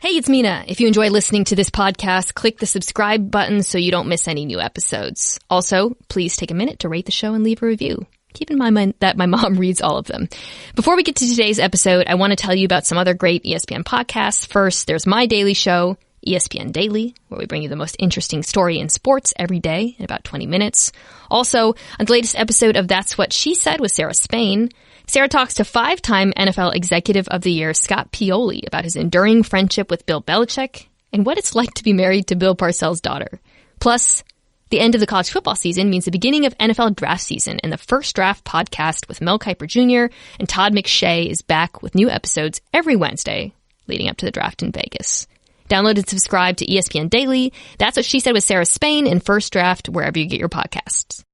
Hey, it's Mina. If you enjoy listening to this podcast, click the subscribe button so you don't miss any new episodes. Also, please take a minute to rate the show and leave a review. Keep in mind that my mom reads all of them. Before we get to today's episode, I want to tell you about some other great ESPN podcasts. First, there's my daily show, ESPN Daily, where we bring you the most interesting story in sports every day in about 20 minutes. Also, on the latest episode of That's What She Said with Sarah Spain, Sarah talks to 5-time NFL Executive of the Year Scott Pioli about his enduring friendship with Bill Belichick and what it's like to be married to Bill Parcells' daughter. Plus, the end of the college football season means the beginning of NFL draft season, and the First Draft podcast with Mel Kiper Jr. and Todd McShay is back with new episodes every Wednesday leading up to the draft in Vegas. Download and subscribe to ESPN Daily. That's What She Said with Sarah Spain and First Draft wherever you get your podcasts.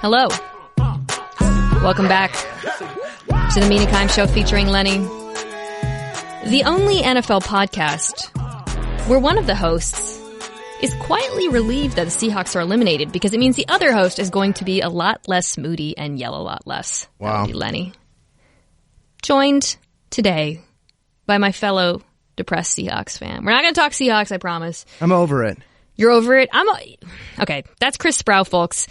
Hello. Welcome back to the Mina Show featuring Lenny. The only NFL podcast where one of the hosts is quietly relieved that the Seahawks are eliminated because it means the other host is going to be a lot less moody and yell a lot less. Wow. That would be Lenny. Joined today by my fellow depressed Seahawks fan. We're not going to talk Seahawks, I promise. I'm over it. You're over it? Okay, that's Chris Sprow, folks.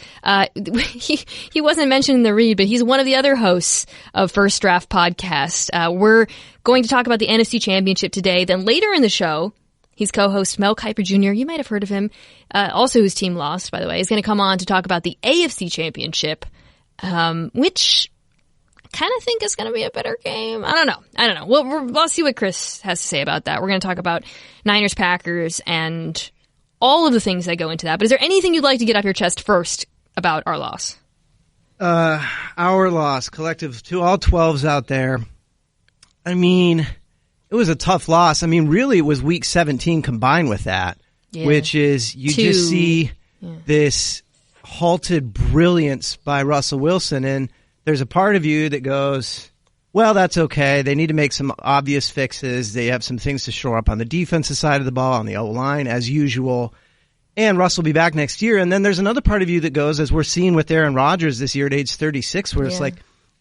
He wasn't mentioned in the read, but he's one of the other hosts of First Draft Podcast. We're going to talk about the NFC Championship today. Then later in the show, he's co-host Mel Kiper Jr. You might have heard of him. Also, whose team lost, by the way. He's going to come on to talk about the AFC Championship, which I kind of think is going to be a better game. I don't know. We'll see what Chris has to say about that. We're going to talk about Niners, Packers, and all of the things that go into that. But is there anything you'd like to get off your chest first about our loss? Our loss, collective to all 12s out there. I mean, it was a tough loss. I mean, really, it was week 17 combined with that, which is just see this halted brilliance by Russell Wilson. And there's a part of you that goes, well, that's okay. They need to make some obvious fixes. They have some things to shore up on the defensive side of the ball, on the O-line, as usual. And Russ will be back next year. And then there's another part of you that goes, as we're seeing with Aaron Rodgers this year at age 36, where it's like,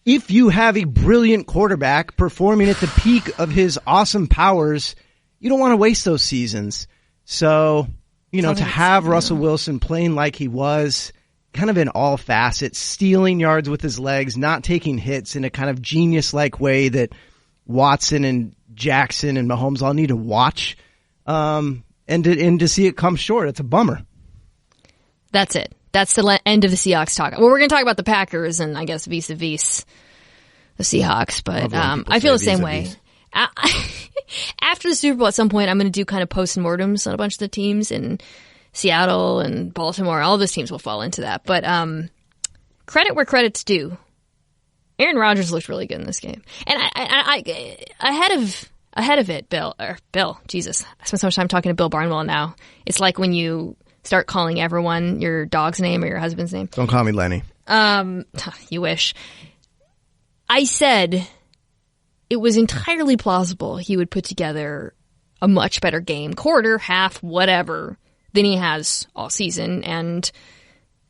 if you have a brilliant quarterback performing at the peak of his awesome powers, you don't want to waste those seasons. So, to have Russell Wilson playing like he was, kind of in all facets, stealing yards with his legs, not taking hits in a kind of genius-like way that Watson and Jackson and Mahomes all need to watch, and to see it come short. It's a bummer. That's it. That's the end of the Seahawks talk. Well, we're going to talk about the Packers and I guess vis-a-vis the Seahawks, but I feel the same way. After the Super Bowl, at some point, I'm going to do kind of post-mortems on a bunch of the teams in Seattle and Baltimore. All those teams will fall into that. But credit where credit's due. Aaron Rodgers looked really good in this game. And I ahead of it, Bill, Jesus. I spent so much time talking to Bill Barnwell now. It's like when you start calling everyone your dog's name or your husband's name. Don't call me Lenny. You wish. I said it was entirely plausible he would put together a much better game, quarter, half, whatever, than he has all season, and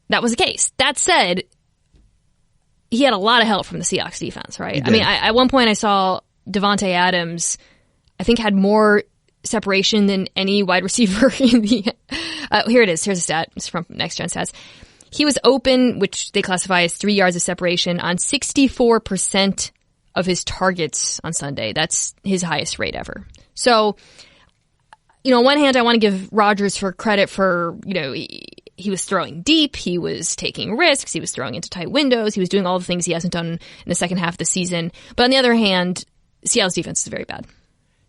that was the case. That said, he had a lot of help from the Seahawks defense, right? I mean, at one point I saw Davante Adams, I think, had more separation than any wide receiver in the... here it is. Here's a stat. It's from Next Gen Stats. He was open, which they classify as 3 yards of separation, on 64% of his targets on Sunday. That's his highest rate ever. So, on one hand, I want to give Rodgers for credit for, he was throwing deep, he was taking risks, he was throwing into tight windows, he was doing all the things he hasn't done in the second half of the season. But on the other hand, Seattle's defense is very bad.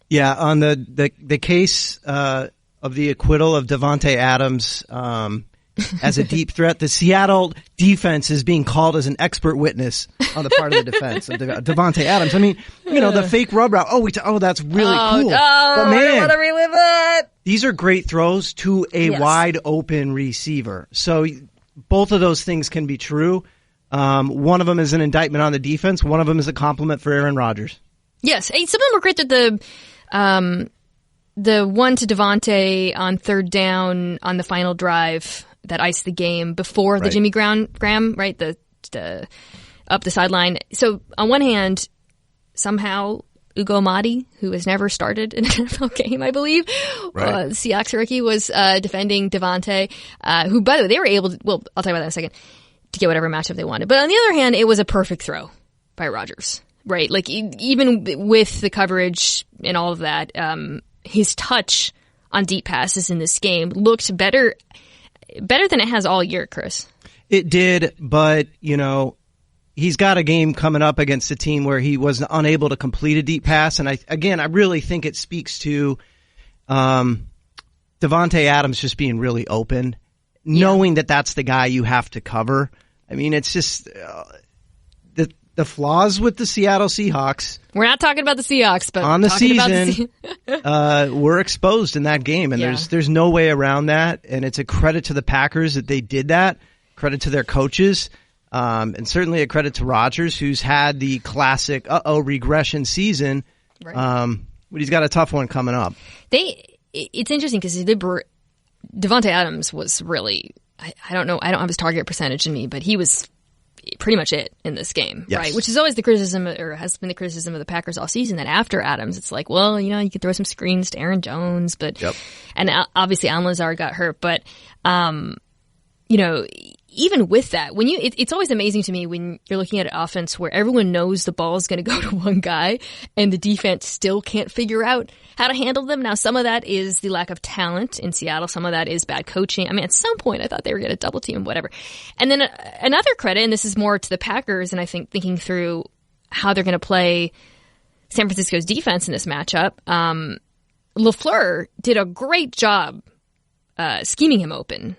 Yeah, on the case of the acquittal of Davante Adams as a deep threat, the Seattle defense is being called as an expert witness on the part of the defense of Davante Adams. I mean, the fake rub route. That's really cool. But man, I want to relive it. These are great throws to a wide open receiver. So both of those things can be true. One of them is an indictment on the defense. One of them is a compliment for Aaron Rodgers. Yes. Hey, some of them were great. That the one to Davante on third down on the final drive that iced the game before the Jimmy Graham, right? The up the sideline. So on one hand, somehow Ugo Amadi, who has never started an NFL game, I believe, right. Seahawks rookie, was defending Devontae, who, by the way, they were able to, well, I'll talk about that in a second, to get whatever matchup they wanted. But on the other hand, it was a perfect throw by Rodgers, right? Like, even with the coverage and all of that, his touch on deep passes in this game looked better than it has all year, Chris. It did, but, he's got a game coming up against a team where he was unable to complete a deep pass. And I really think it speaks to Devontae Adams just being really open, knowing that that's the guy you have to cover. I mean, it's just the flaws with the Seattle Seahawks. We're not talking about the Seahawks, but on the season were exposed in that game, and there's no way around that. And it's a credit to the Packers that they did that. Credit to their coaches, and certainly a credit to Rodgers, who's had the classic regression season. Right. But he's got a tough one coming up. It's interesting because Devontae Adams was really, I don't know, I don't have his target percentage in me, but he was pretty much it in this game, yes. Right? Which is always the criticism, or has been the criticism of the Packers all season, that after Adams, it's like, well, you could throw some screens to Aaron Jones, but, and obviously Allen Lazard got hurt, but, even with that, it's always amazing to me when you're looking at an offense where everyone knows the ball is going to go to one guy and the defense still can't figure out how to handle them. Now, some of that is the lack of talent in Seattle. Some of that is bad coaching. I mean, at some point, I thought they were going to double team, whatever. And then another credit, and this is more to the Packers, and I think thinking through how they're going to play San Francisco's defense in this matchup, LaFleur did a great job scheming him open.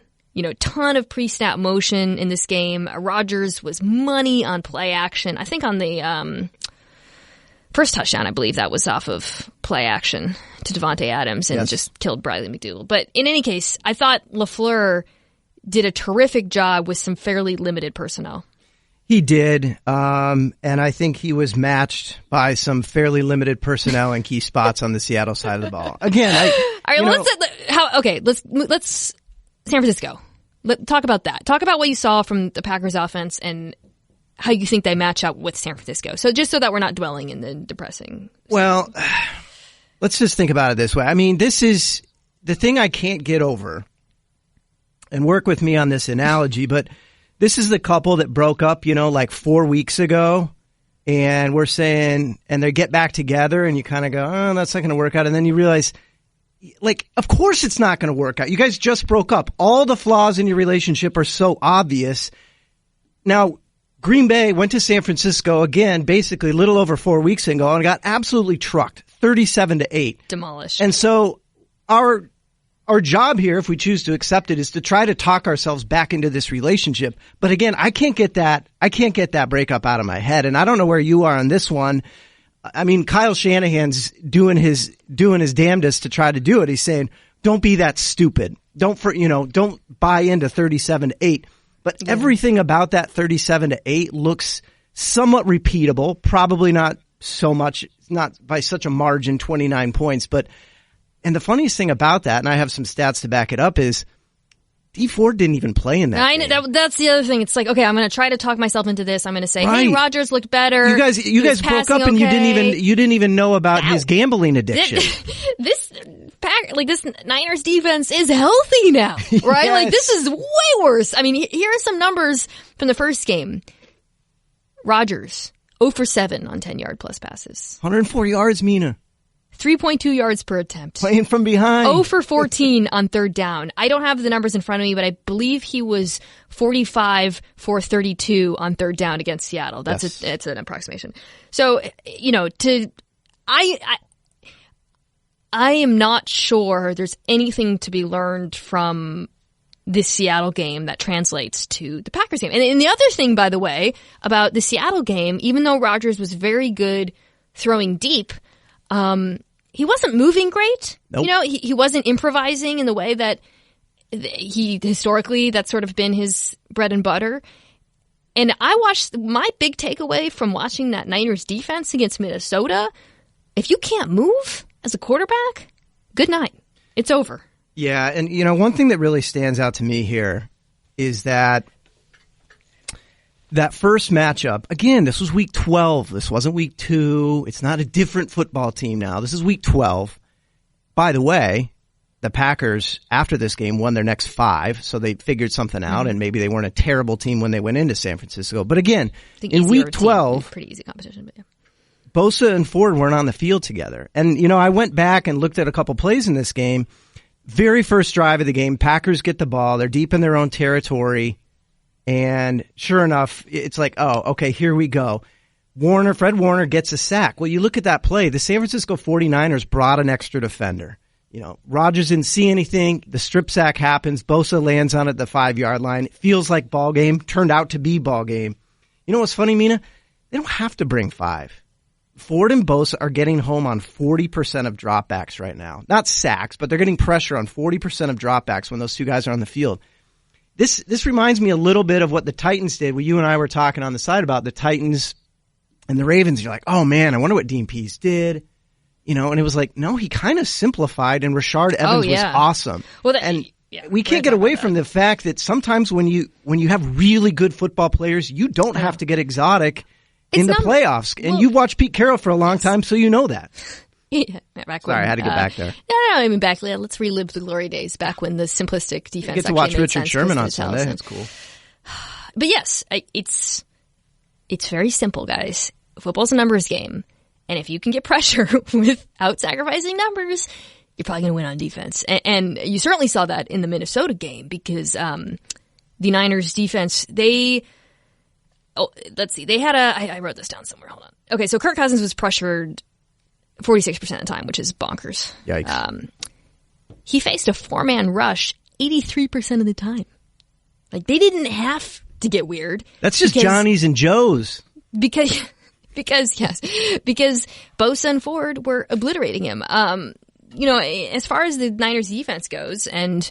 Ton of pre-snap motion in this game. Rodgers was money on play action. I think on the first touchdown, I believe that was off of play action to Devontae Adams and just killed Bradley McDougald. But in any case, I thought LaFleur did a terrific job with some fairly limited personnel. He did, and I think he was matched by some fairly limited personnel in key spots on the Seattle side of the ball. Again, all right, let's San Francisco. Talk about that. Talk about what you saw from the Packers offense and how you think they match up with San Francisco. So just so that we're not dwelling in the depressing. Well, let's just think about it this way. I mean, this is the thing I can't get over, and work with me on this analogy, but this is the couple that broke up, like 4 weeks ago, and we're saying, and they get back together, and you kind of go, oh, that's not going to work out. And then you realize, of course it's not going to work out. You guys just broke up. All the flaws in your relationship are so obvious. Now, Green Bay went to San Francisco again, basically a little over 4 weeks ago, and got absolutely trucked, 37-8. Demolished. And so our job here, if we choose to accept it, is to try to talk ourselves back into this relationship. But again, I can't get that breakup out of my head. And I don't know where you are on this one. I mean, Kyle Shanahan's doing his damnedest to try to do it. He's saying, don't be that stupid. Don't buy into 37-8. But everything about that 37-8 looks somewhat repeatable. Probably not so much, not by such a margin, 29 points. And the funniest thing about that, and I have some stats to back it up, is D Ford didn't even play in that game. That's the other thing. It's like, okay, I'm going to try to talk myself into this. I'm going to say, hey, Rodgers looked better. You guys broke up, and you didn't even know about his gambling addiction. This Niners defense is healthy now, right? Yes. Like, this is way worse. I mean, here are some numbers from the first game. Rodgers, 0 for 7 on 10-yard plus passes. 104 yards, Mina. 3.2 yards per attempt. Playing from behind. 0 for 14 on third down. I don't have the numbers in front of me, but I believe he was 45 for 32 on third down against Seattle. That's an approximation. So, I am not sure there's anything to be learned from this Seattle game that translates to the Packers game. And the other thing, by the way, about the Seattle game, even though Rodgers was very good throwing deep, he wasn't moving great. Nope. He wasn't improvising in the way that he historically, that's sort of been his bread and butter. And my big takeaway from watching that Niners defense against Minnesota, if you can't move as a quarterback, good night. It's over. Yeah, and one thing that really stands out to me here is that that first matchup, again, this was week 12. This wasn't week 2. It's not a different football team now. This is week 12. By the way, the Packers, after this game, won their next 5, so they figured something out, and maybe they weren't a terrible team when they went into San Francisco. But again, in week 12, pretty easy competition, but yeah. Bosa and Ford weren't on the field together. And, I went back and looked at a couple plays in this game. Very first drive of the game, Packers get the ball. They're deep in their own territory. And sure enough, it's like, oh, okay, here we go. Fred Warner gets a sack. Well, you look at that play. The San Francisco 49ers brought an extra defender. Rodgers didn't see anything. The strip sack happens. Bosa lands on it at the 5-yard line. It feels like ball game. Turned out to be ball game. You know what's funny, Mina? They don't have to bring 5. Ford and Bosa are getting home on 40% of dropbacks right now. Not sacks, but they're getting pressure on 40% of dropbacks when those two guys are on the field. This reminds me a little bit of what the Titans did. When you and I were talking on the side about the Titans and the Ravens. You're like, oh man, I wonder what Dean Pease did. And it was like, no, he kind of simplified, and Rashard Evans was awesome. Well, we can't get away from the fact that sometimes when you have really good football players, you don't have to get exotic in the playoffs. And you watched Pete Carroll for a long time, so you know that. Yeah, Sorry, I had to get back there. No, I mean back. Let's relive the glory days back when the simplistic defense. You get to watch Richard Sherman on Sunday. That's cool. But yes, it's very simple, guys. Football's a numbers game, and if you can get pressure without sacrificing numbers, you're probably going to win on defense. And you certainly saw that in the Minnesota game because the Niners defense, let's see, they had I wrote this down somewhere. Hold on. Okay, so Kirk Cousins was pressured 46% of the time, which is bonkers. Yikes. He faced a 4-man rush 83% of the time. Like, they didn't have to get weird. That's just Johnny's and Joe's. Because Bosa and Ford were obliterating him. As far as the Niners defense goes, and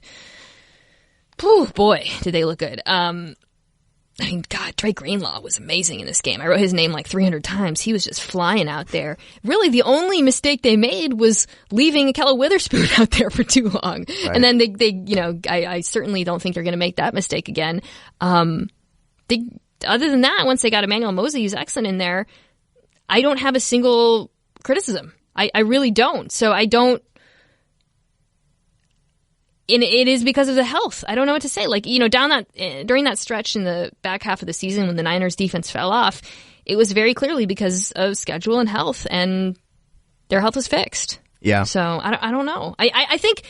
boy, did they look good. God, Drake Greenlaw was amazing in this game. I wrote his name like 300 times. He was just flying out there. Really, the only mistake they made was leaving Akella Witherspoon out there for too long. Right. And then I certainly don't think they're going to make that mistake again. Other than that, once they got Emmanuel Moseley, who's excellent in there, I don't have a single criticism. I really don't. So I don't. And it is because of the health. I don't know what to say. During that stretch in the back half of the season when the Niners defense fell off, it was very clearly because of schedule and health, and their health was fixed. Yeah. So I don't know. I think,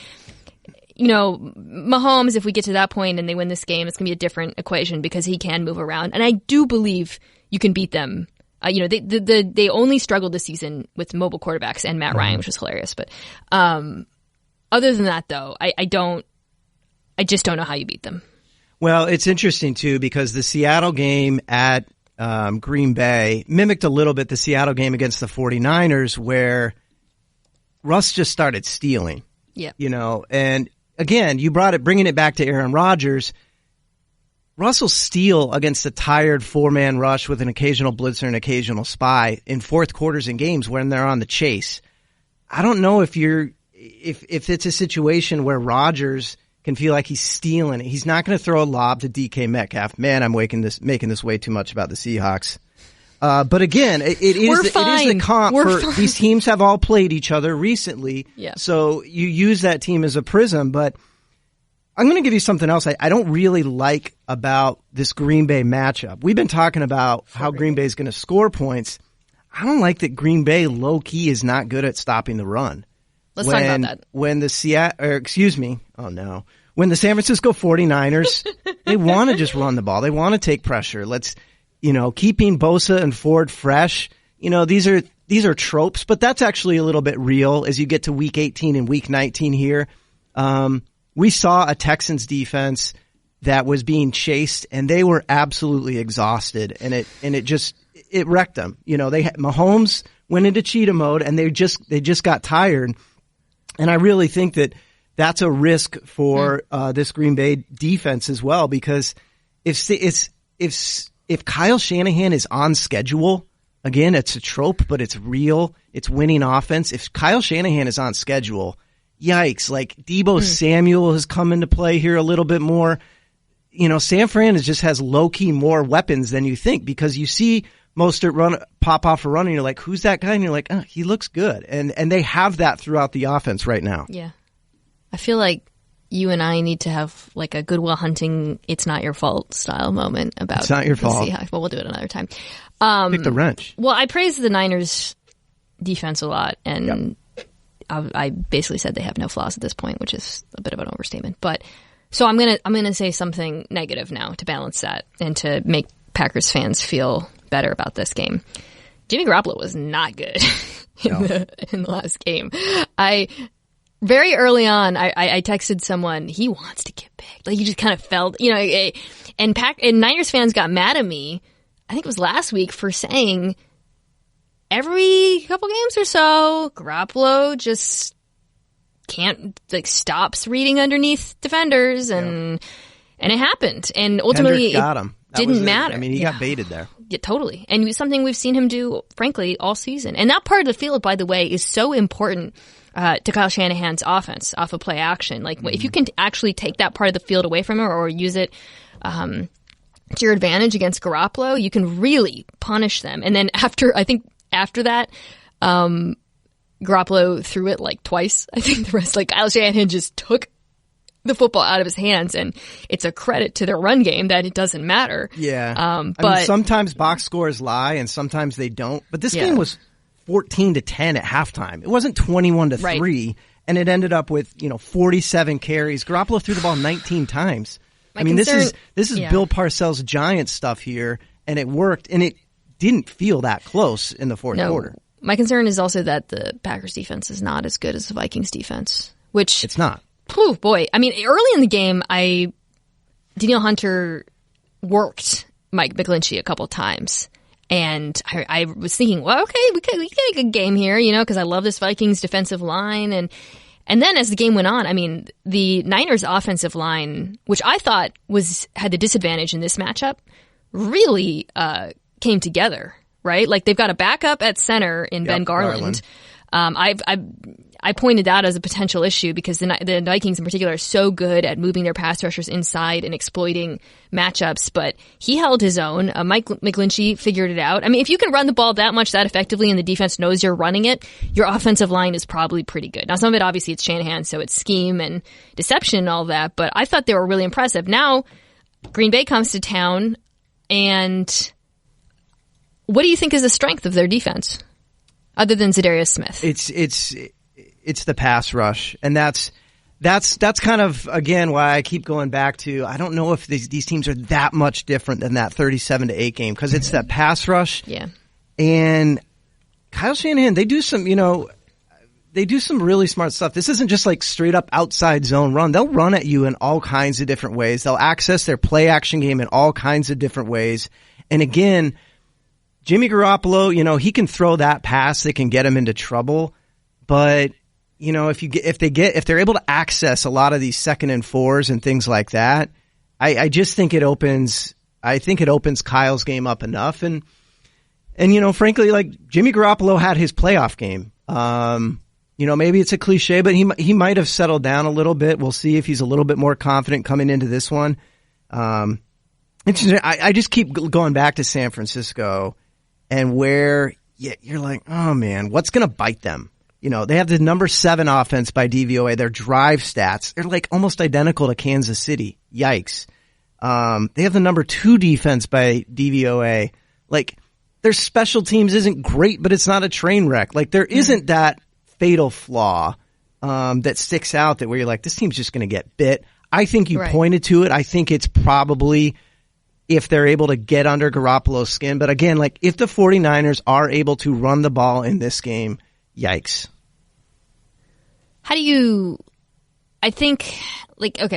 Mahomes, if we get to that point and they win this game, it's going to be a different equation because he can move around. And I do believe you can beat them. They only struggled this season with mobile quarterbacks and Matt Ryan, which was hilarious. But, other than that, though, I just don't know how you beat them. Well, it's interesting, too, because the Seattle game at Green Bay mimicked a little bit the Seattle game against the 49ers where Russ just started stealing. Yeah. And again, bringing it back to Aaron Rodgers. Russell steal against a tired 4-man rush with an occasional blitzer and occasional spy in fourth quarters in games when they're on the chase. I don't know if it's a situation where Rodgers can feel like he's stealing it. He's not going to throw a lob to DK Metcalf. Man, I'm making this way too much about the Seahawks. But again, it is the comp. These teams have all played each other recently. Yeah. So you use that team as a prism. But I'm going to give you something else I don't really like about this Green Bay matchup. We've been talking about how Green Bay is going to score points. I don't like that Green Bay low-key is not good at stopping the run. Let's talk about that. When the San Francisco 49ers, they want to just run the ball. They want to take pressure. Keeping Bosa and Ford fresh. These are tropes, but that's actually a little bit real as you get to week 18 and week 19 here. We saw a Texans defense that was being chased and they were absolutely exhausted and it wrecked them. Mahomes went into cheetah mode and they just got tired. And I really think that that's a risk for this Green Bay defense as well, because if Kyle Shanahan is on schedule, again, it's a trope, but it's real. It's winning offense. If Kyle Shanahan is on schedule, yikes! Like Deebo Samuel has come into play here a little bit more. San Fran just has low-key more weapons than you think, because you see Mostert pop off a run and you're like, who's that guy? And you're like, oh, he looks good. And they have that throughout the offense right now. Yeah. I feel like you and I need to have like a Goodwill Hunting, it's not your fault style moment about it's not your fault. Seahawks, but we'll do it another time. Pick the wrench. Well, I praise the Niners defense a lot, and I basically said they have no flaws at this point, which is a bit of an overstatement. But so I'm gonna say something negative now to balance that and to make Packers fans feel better about this game. Jimmy Garoppolo was not good in the last game. Very early on, I texted someone, he wants to get picked. Like, you just kind of felt, and Niners fans got mad at me, I think it was last week, for saying every couple games or so, Garoppolo just can't, stops reading underneath defenders, and it happened. And ultimately, got him. Didn't matter. I mean, he got baited there. Yeah, totally. And something we've seen him do, frankly, all season. And that part of the field, by the way, is so important to Kyle Shanahan's offense off of play action. Like, if you can actually take that part of the field away from him or use it to your advantage against Garoppolo, you can really punish them. And then after that, Garoppolo threw it twice. I think the rest, Kyle Shanahan just took the football out of his hands, and it's a credit to their run game that it doesn't matter. Yeah. But sometimes box scores lie and sometimes they don't. But this game was 14-10 at halftime. It wasn't 21-3, and it ended up with 47 carries. Garoppolo threw the ball 19 times. This is Bill Parcells' Giants stuff here, and it worked, and it didn't feel that close in the fourth quarter. My concern is also that the Packers defense is not as good as the Vikings defense, which it's not. Oh boy! I mean, early in the game, Danielle Hunter worked Mike McGlinchey a couple times. And I was thinking, well, okay, we can make a good game here, because I love this Vikings defensive line. And then as the game went on, I mean, the Niners offensive line, which I thought had the disadvantage in this matchup, really came together, right? Like, they've got a backup at center in Ben Garland. I pointed that as a potential issue because the Vikings in particular are so good at moving their pass rushers inside and exploiting matchups, but he held his own. Mike McGlinchey figured it out. I mean, if you can run the ball that effectively and the defense knows you're running it, your offensive line is probably pretty good. Now, some of it, obviously, it's Shanahan, so it's scheme and deception and all that, but I thought they were really impressive. Now, Green Bay comes to town, and what do you think is the strength of their defense, other than Zadarius Smith? It's the pass rush, and that's kind of, again, why I keep going back to, I don't know if these teams are that much different than that 37-8 game, because it's that pass rush. Yeah. And Kyle Shanahan, they do some really smart stuff. This isn't just straight up outside zone run. They'll run at you in all kinds of different ways. They'll access their play action game in all kinds of different ways. And again, Jimmy Garoppolo, he can throw that pass that can get him into trouble, but if they're able to access a lot of these 2nd and 4s and things like that, I just think it opens Kyle's game up enough. And frankly, Jimmy Garoppolo had his playoff game. Maybe it's a cliche, but he might have settled down a little bit. We'll see if he's a little bit more confident coming into this one. I just keep going back to San Francisco and where you're like, oh man, what's going to bite them? They have the number 7 offense by DVOA. Their drive stats, they're almost identical to Kansas City. Yikes. They have the number 2 defense by DVOA. Their special teams isn't great, but it's not a train wreck. There isn't that fatal flaw that sticks out that where you're like, this team's just going to get bit. I think you pointed to it. I think it's probably if they're able to get under Garoppolo's skin. But again, if the 49ers are able to run the ball in this game, yikes.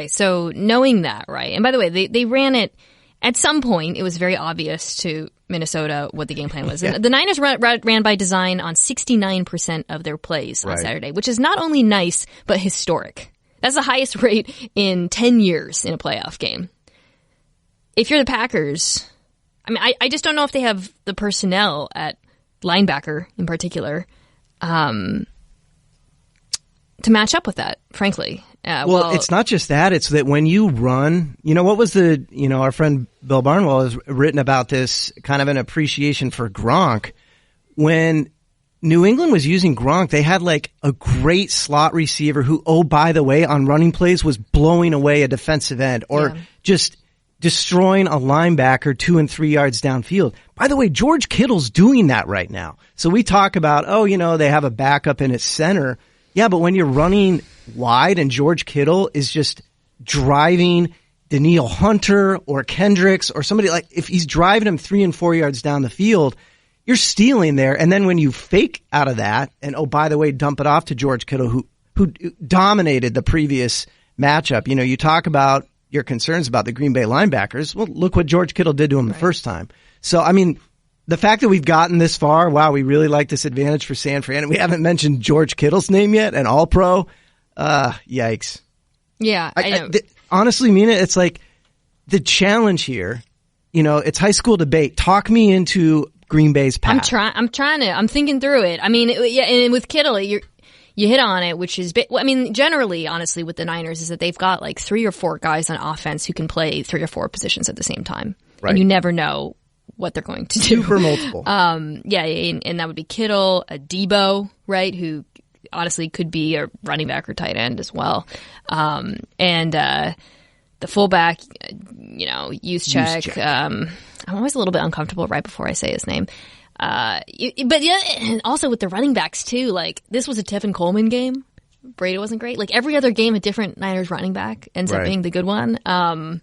So knowing that, right? And by the way, they ran it, at some point, it was very obvious to Minnesota what the game plan was. Yeah. The Niners ran by design on 69% of their plays on Saturday, which is not only nice, but historic. That's the highest rate in 10 years in a playoff game. If you're the Packers, I mean, I just don't know if they have the personnel at linebacker in particular to match up with that, frankly. Well, it's not just that. It's that when you run, what was our friend Bill Barnwell has written about this, kind of an appreciation for Gronk. When New England was using Gronk, they had like a great slot receiver who, oh, by the way, on running plays was blowing away a defensive end or just destroying a linebacker 2 and 3 yards downfield. By the way, George Kittle's doing that right now. So we talk about, they have a backup in its center. Yeah, but when you're running wide and George Kittle is just driving Danielle Hunter or Kendricks or somebody, like if he's driving him 3 and 4 yards down the field, you're stealing there. And then when you fake out of that and, oh, by the way, dump it off to George Kittle who dominated the previous matchup. You talk about your concerns about the Green Bay linebackers. Well, look what George Kittle did to him the first time. So, I mean, the fact that we've gotten this far, wow, we really like this advantage for San Fran. And we haven't mentioned George Kittle's name yet, an all-pro. Yikes. Yeah, I know. Honestly, Mina, it's like the challenge here, it's high school debate. Talk me into Green Bay's path. I'm thinking through it. I mean, and with Kittle, you hit on it, which is, generally, honestly, with the Niners is that they've got like 3 or 4 guys on offense who can play 3 or 4 positions at the same time. Right. And you never know what they're going to do. Super multiple. And that would be Kittle, a Debo, right, who honestly could be a running back or tight end as well. And the fullback, Juszczyk. I'm always a little bit uncomfortable right before I say his name. But yeah, and also with the running backs too, like this was a Tevin Coleman game. Brady wasn't great. Like every other game, a different Niners running back ends up being the good one. But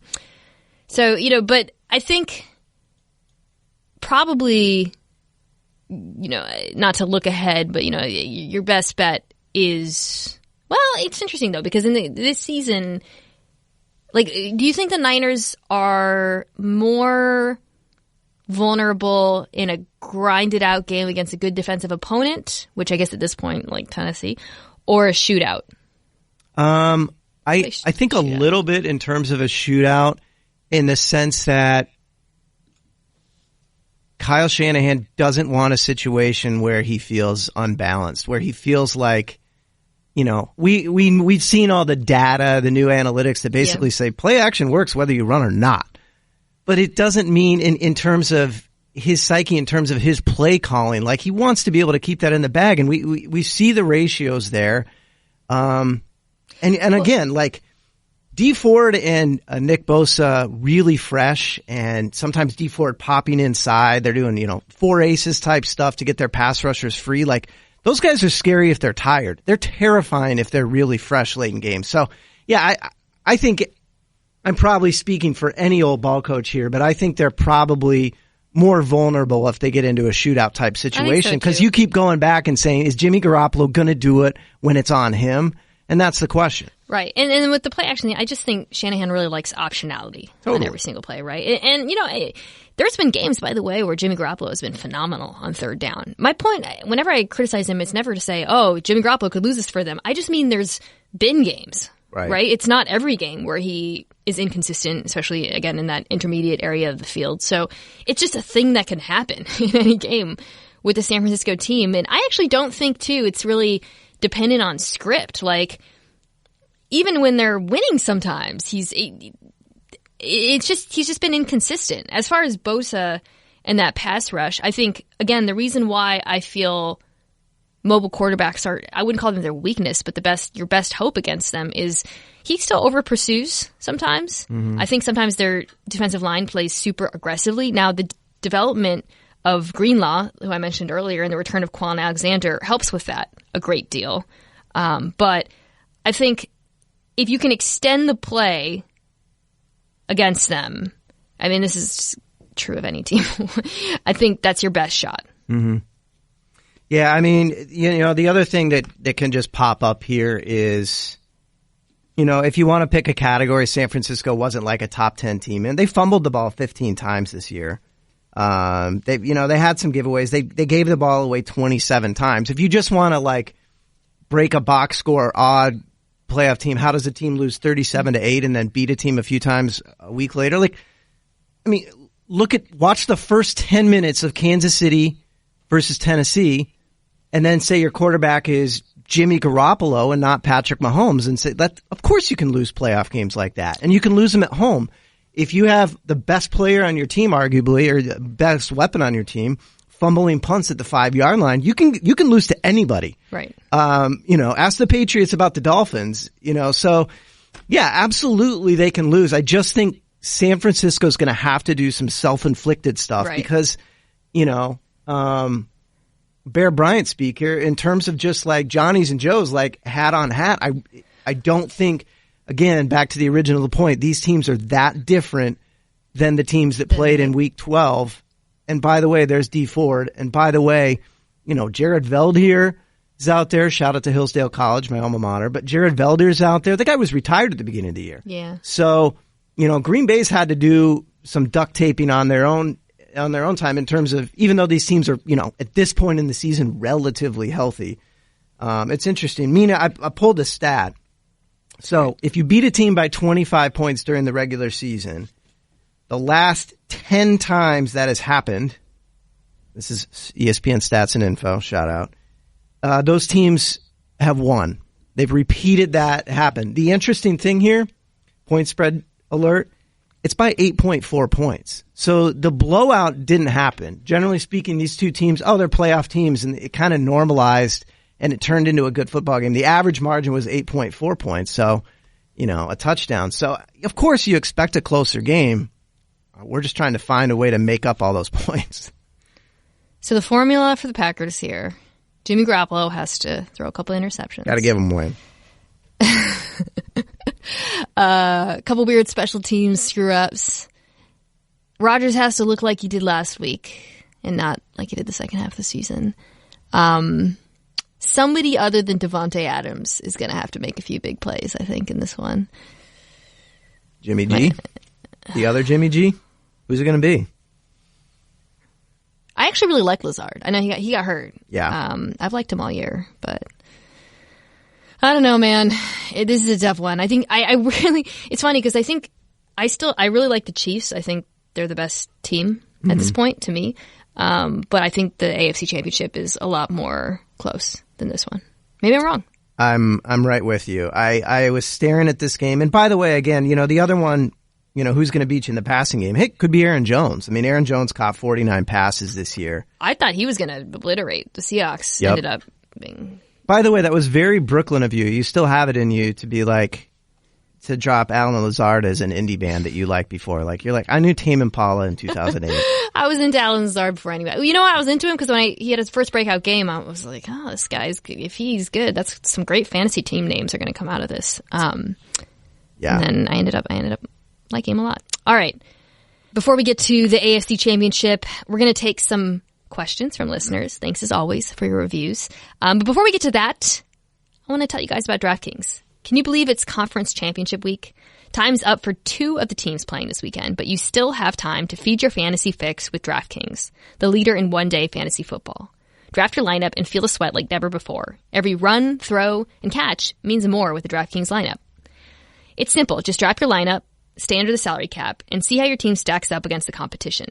I think probably, not to look ahead, but your best bet is, well, it's interesting though, because in this season, like, do you think the Niners are more vulnerable in a grinded out game against a good defensive opponent, which I guess at this point, like Tennessee, or a shootout? I think a little bit in terms of a shootout, in the sense that Kyle Shanahan doesn't want a situation where he feels unbalanced, where he feels like, we've seen all the data, the new analytics that basically say play action works whether you run or not. But it doesn't mean in terms of his psyche, in terms of his play calling, like he wants to be able to keep that in the bag. And we see the ratios there. And again, like Dee Ford and Nick Bosa really fresh, and sometimes Dee Ford popping inside. They're doing, 4 aces type stuff to get their pass rushers free. Like those guys are scary if they're tired. They're terrifying if they're really fresh late in games. So yeah, I think I'm probably speaking for any old ball coach here, but I think they're probably more vulnerable if they get into a shootout type situation, because you keep going back and saying, is Jimmy Garoppolo going to do it when it's on him? And that's the question. Right. And with the play action, I just think Shanahan really likes optionality on every single play, right? And there's been games, by the way, where Jimmy Garoppolo has been phenomenal on third down. My point, whenever I criticize him, it's never to say, oh, Jimmy Garoppolo could lose this for them. I just mean there's been games, right? It's not every game where he is inconsistent, especially, again, in that intermediate area of the field. So it's just a thing that can happen in any game with the San Francisco team. And I actually don't think, too, it's really dependent on script. Like, even when they're winning sometimes, he's just been inconsistent. As far as Bosa and that pass rush, I think, again, the reason why I feel mobile quarterbacks are, I wouldn't call them their weakness, but your best hope against them is he still over pursues sometimes. Mm-hmm. I think sometimes their defensive line plays super aggressively. Now, the development of Greenlaw, who I mentioned earlier, and the return of Quan Alexander helps with that a great deal. But I think if you can extend the play against them, I mean, this is true of any team. I think that's your best shot. Mm-hmm. Yeah, I mean, the other thing that can just pop up here is, if you want to pick a category, San Francisco wasn't like a top 10 team, and they fumbled the ball 15 times this year. They had some giveaways. They gave the ball away 27 times. If you just want to like break a box score odd playoff team, how does a team lose 37-8 and then beat a team a few times a week later? Like, I mean, watch the first 10 minutes of Kansas City versus Tennessee, and then say your quarterback is Jimmy Garoppolo and not Patrick Mahomes and say that, of course you can lose playoff games like that. And you can lose them at home. If you have the best player on your team, arguably, or the best weapon on your team, fumbling punts at the 5-yard line, you can lose to anybody. Right. Ask the Patriots about the Dolphins, so yeah, absolutely they can lose. I just think San Francisco's going to have to do some self-inflicted stuff because, Bear Bryant speaker, in terms of just like Johnny's and Joe's, like hat on hat, I don't think, again, back to the original point, these teams are that different than the teams that played in week 12. And by the way, there's D Ford. And by the way, Jared Veldheer is out there. Shout out to Hillsdale College, my alma mater. But Jared Veldheer is out there. The guy was retired at the beginning of the year. Yeah. So, Green Bay's had to do some duct taping on their own time in terms of, even though these teams are, at this point in the season, relatively healthy. It's interesting. Mina, I pulled a stat. So if you beat a team by 25 points during the regular season, the last 10 times that has happened, this is ESPN Stats and Info, shout out, those teams have won. They've repeated that happen. The interesting thing here, point spread alert, it's by 8.4 points. So the blowout didn't happen. Generally speaking, these two teams, they're playoff teams, and it kind of normalized and it turned into a good football game. The average margin was 8.4 points, so, a touchdown. So, of course, you expect a closer game. We're just trying to find a way to make up all those points. So the formula for the Packers here, Jimmy Garoppolo has to throw a couple interceptions. Got to give him one. A couple weird special teams screw-ups. Rodgers has to look like he did last week and not like he did the second half of the season. Somebody other than Devontae Adams is going to have to make a few big plays, I think, in this one. Jimmy G? The other Jimmy G? Who's it going to be? I actually really like Lazard. I know he got hurt. Yeah. I've liked him all year, but I don't know, man. This is a tough one. I think I really, it's funny because I think I really like the Chiefs. I think they're the best team at this point to me. But I think the AFC Championship is a lot more close than this one. Maybe I'm wrong. I'm right with you. I was staring at this game. And by the way, again, the other one, who's going to beat you in the passing game? It could be Aaron Jones. I mean, Aaron Jones caught 49 passes this year. I thought he was going to obliterate the Seahawks. Ended up being... By the way, that was very Brooklyn of you. You still have it in you to be like, to drop Alan Lazard as an indie band that you liked before. Like, you're like, I knew Tame Impala in 2008. I was into Alan Lazard before anyway. You know what? I was into him because when he had his first breakout game, I was like, this guy's good. If he's good, that's some great fantasy team names are going to come out of this. And then I ended up liking him a lot. All right. Before we get to the AFC Championship, we're going to take some questions from listeners. Thanks as always for your reviews. But before we get to that, I want to tell you guys about DraftKings. Can you believe it's conference championship week? Time's up for 2 of the teams playing this weekend, but you still have time to feed your fantasy fix with DraftKings, the leader in one-day fantasy football. Draft your lineup and feel the sweat like never before. Every run, throw, and catch means more with the DraftKings lineup. It's simple. Just draft your lineup, stay under the salary cap, and see how your team stacks up against the competition.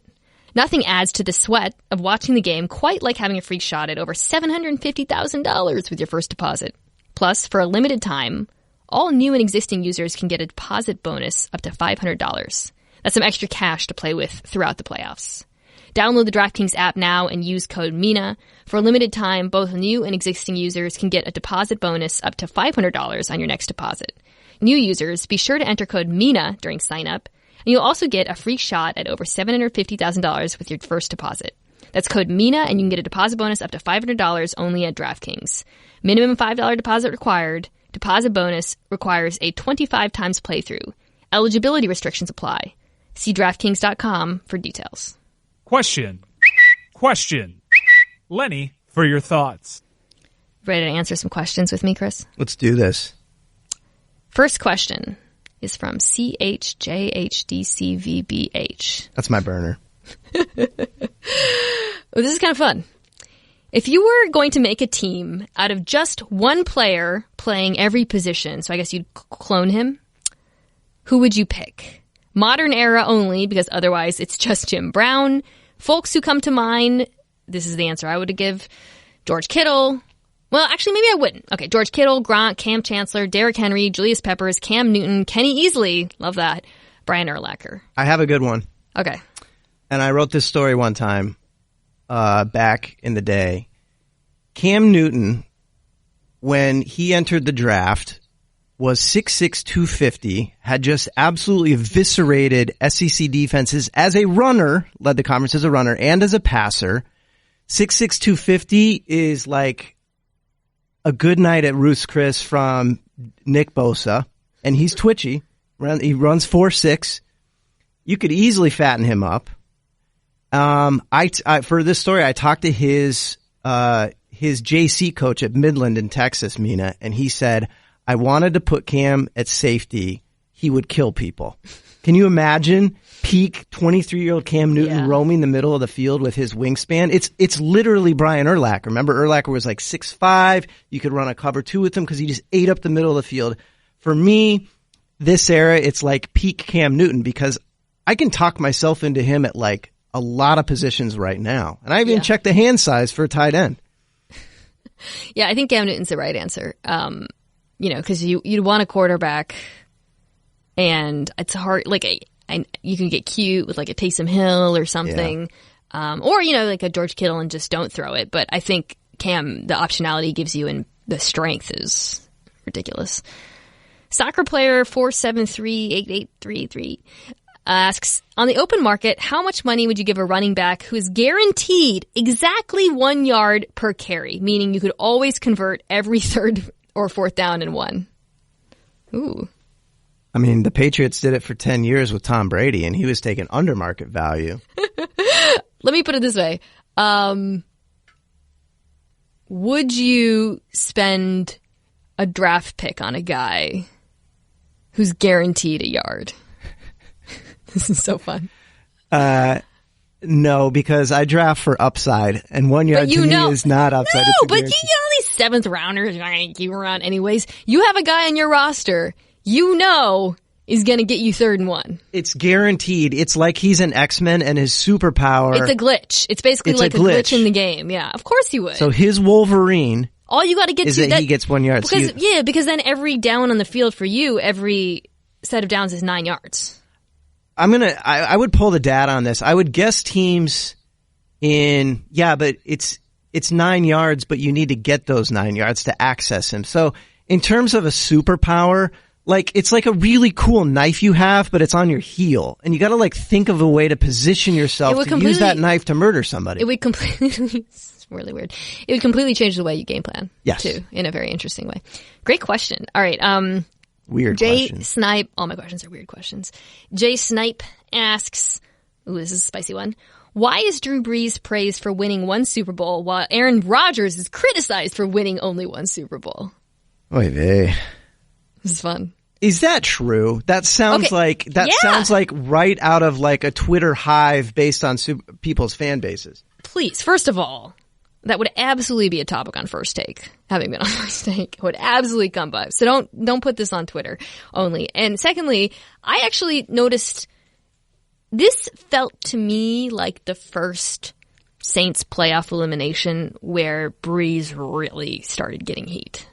Nothing adds to the sweat of watching the game quite like having a free shot at over $750,000 with your first deposit. Plus, for a limited time, all new and existing users can get a deposit bonus up to $500. That's some extra cash to play with throughout the playoffs. Download the DraftKings app now and use code MINA. For a limited time, both new and existing users can get a deposit bonus up to $500 on your next deposit. New users, be sure to enter code MINA during sign-up, and you'll also get a free shot at over $750,000 with your first deposit. That's code MINA, and you can get a deposit bonus up to $500 only at DraftKings. Minimum $5 deposit required. Deposit bonus requires a 25 times playthrough. Eligibility restrictions apply. See DraftKings.com for details. Question. Lenny, for your thoughts. Ready to answer some questions with me, Chris? Let's do this. First question is from CHJHDCVBH. That's my burner. Well, this is kind of fun. If you were going to make a team out of just one player playing every position, so I guess you'd clone him, who would you pick? Modern era only, because otherwise it's just Jim Brown. Folks who come to mind, this is the answer I would give: George Kittle, Well, actually, maybe I wouldn't. Okay, George Kittle, Gronk, Cam Chancellor, Derrick Henry, Julius Peppers, Cam Newton, Kenny Easley, love that, Brian Urlacher. I have a good one. Okay. And I wrote this story one time back in the day. Cam Newton, when he entered the draft, was 6'6", 250, had just absolutely eviscerated SEC defenses as a runner, led the conference as a runner, and as a passer. 6'6", 250 is like a good night at Ruth's Chris from Nick Bosa, and he's twitchy. He runs 4.6. You could easily fatten him up. For this story, I talked to his JC coach at Midland in Texas, Mina, and he said, I wanted to put Cam at safety. He would kill people. Can you imagine peak 23-year-old Cam Newton roaming the middle of the field with his wingspan? It's literally Brian Urlacher. Remember, Urlacher was like 6'5". You could run a cover 2 with him because he just ate up the middle of the field. For me, this era, it's like peak Cam Newton because I can talk myself into him at like a lot of positions right now. And I even checked the hand size for a tight end. Yeah, I think Cam Newton's the right answer. Because you'd want a quarterback, and it's hard. Like you can get cute with like a Taysom Hill or something, or like a George Kittle and just don't throw it. But I think Cam, the optionality gives you and the strength is ridiculous. Soccer player 4738833 asks, on the open market, how much money would you give a running back who is guaranteed exactly 1 yard per carry, meaning you could always convert every third or fourth down in one? Ooh. I mean, the Patriots did it for 10 years with Tom Brady, and he was taking under market value. Let me put it this way. Would you spend a draft pick on a guy who's guaranteed a yard? This is so fun. No, because I draft for upside, and 1 yard to me is not upside. No, but you know these seventh rounders are not going to keep around anyways. You have a guy on your roster is going to get you 3rd and 1. It's guaranteed. It's like he's an X-Men and his superpower. It's a glitch. It's basically like a glitch in the game. Yeah, of course you would. So his Wolverine all you got to get is to that he gets 1 yard. Because then every down on the field for you, every set of downs is 9 yards. I would pull the data on this. I would guess teams but it's 9 yards, but you need to get those 9 yards to access him. So in terms of a superpower, like it's like a really cool knife you have, but it's on your heel. And you got to like think of a way to position yourself to use that knife to murder somebody. It would completely, it's really weird. It would completely change the way you game plan. Yes. Too, in a very interesting way. Great question. All right. Weird Jay question. Snipe, all my questions are weird questions. Jay Snipe asks, this is a spicy one. Why is Drew Brees praised for winning 1 Super Bowl while Aaron Rodgers is criticized for winning only 1 Super Bowl? Oy vey. This is fun. Is that true? That sounds sounds like right out of like a Twitter hive based on people's fan bases. Please, first of all, that would absolutely be a topic on First Take. Having been on First Take, it would absolutely come by. So don't put this on Twitter only. And secondly, I actually noticed this felt to me like the first Saints playoff elimination where Breeze really started getting heat.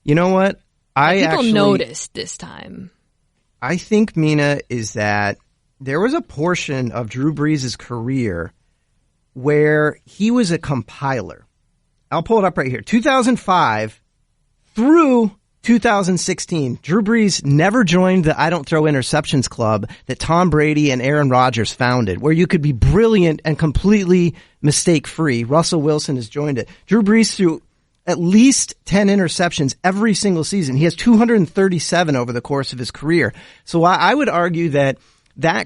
You know what? People noticed this time. I think, Mina, is that there was a portion of Drew Brees' career where he was a compiler. I'll pull it up right here. 2005 through 2016, Drew Brees never joined the I Don't Throw Interceptions club that Tom Brady and Aaron Rodgers founded, where you could be brilliant and completely mistake-free. Russell Wilson has joined it. Drew Brees threw at least 10 interceptions every single season. He has 237 over the course of his career. So I would argue that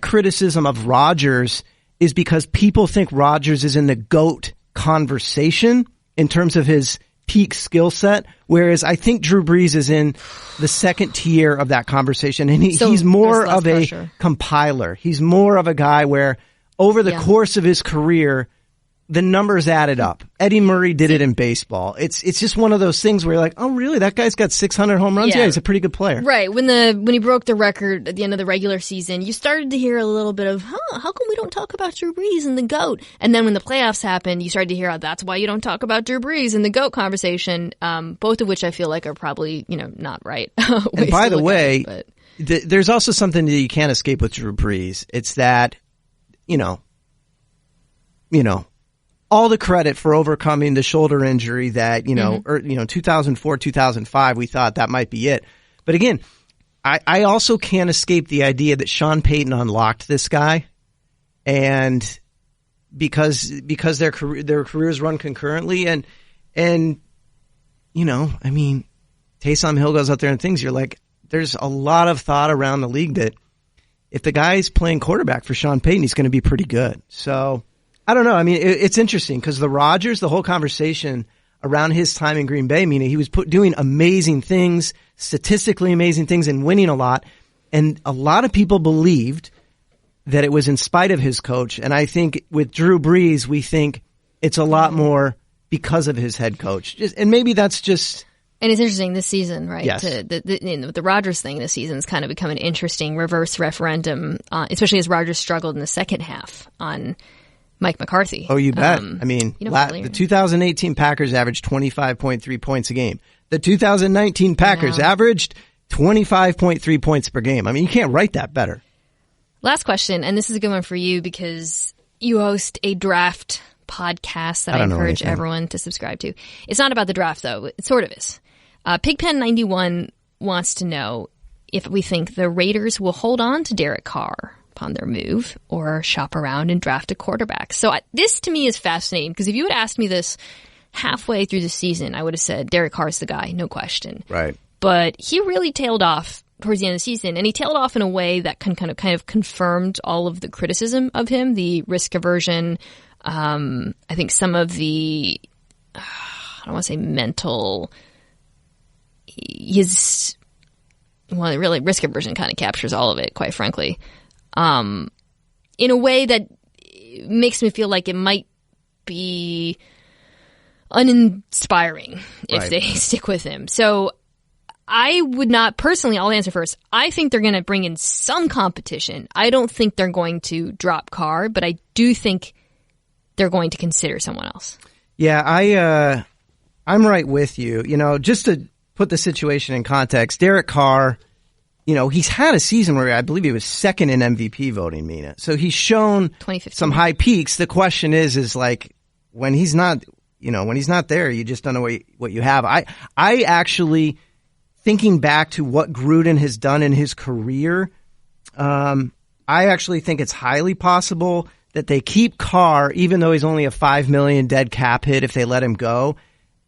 criticism of Rodgers is because people think Rodgers is in the GOAT conversation in terms of his peak skill set, whereas I think Drew Brees is in the second tier of that conversation, and he's more of a compiler. He's more of a guy where over the course of his career, the numbers added up. Eddie Murray did it in baseball. It's just one of those things where you're like, oh, really? That guy's got 600 home runs? Yeah, he's a pretty good player. Right. When he broke the record at the end of the regular season, you started to hear a little bit of, how come we don't talk about Drew Brees and the GOAT? And then when the playoffs happened, you started to hear, that's why you don't talk about Drew Brees and the GOAT conversation, both of which I feel like are probably, not right. And by the way, there's also something that you can't escape with Drew Brees. It's that, all the credit for overcoming the shoulder injury that, 2004, 2005, we thought that might be it. But again, I also can't escape the idea that Sean Payton unlocked this guy, and because their careers run concurrently, and Taysom Hill goes out there and things, you're like, there's a lot of thought around the league that if the guy's playing quarterback for Sean Payton, he's going to be pretty good. So I don't know. I mean, it's interesting because the whole conversation around his time in Green Bay, he was doing amazing things, statistically amazing things, and winning a lot. And a lot of people believed that it was in spite of his coach. And I think with Drew Brees, we think it's a lot more because of his head coach. And maybe that's just... And it's interesting this season, right? Yes. The Rodgers thing this season has kind of become an interesting reverse referendum, especially as Rodgers struggled in the second half on Mike McCarthy. Oh, you bet. The 2018 Packers averaged 25.3 points a game. The 2019 Packers averaged 25.3 points per game. You can't write that better. Last question, and this is a good one for you because you host a draft podcast that I encourage everyone to subscribe to. It's not about the draft, though. It sort of is. Pigpen91 wants to know if we think the Raiders will hold on to Derek Carr upon their move or shop around and draft a quarterback. So this to me is fascinating because if you had asked me this halfway through the season, I would have said Derek Carr's the guy, no question. Right. But he really tailed off towards the end of the season, and he tailed off in a way that kind of confirmed all of the criticism of him, the risk aversion. I think some of the, I don't want to say mental, really risk aversion kind of captures all of it, quite frankly. In a way that makes me feel like it might be uninspiring if they stick with him. So I would not, personally, I'll answer first. I think they're going to bring in some competition. I don't think they're going to drop Carr, but I do think they're going to consider someone else. Yeah, I'm right with you. Just to put the situation in context, Derek Carr, he's had a season where I believe he was second in MVP voting, Mina. So he's shown some high peaks. The question is like when he's not, when he's not there, you just don't know what you have. I actually, thinking back to what Gruden has done in his career, I actually think it's highly possible that they keep Carr, even though he's only a $5 million dead cap hit if they let him go,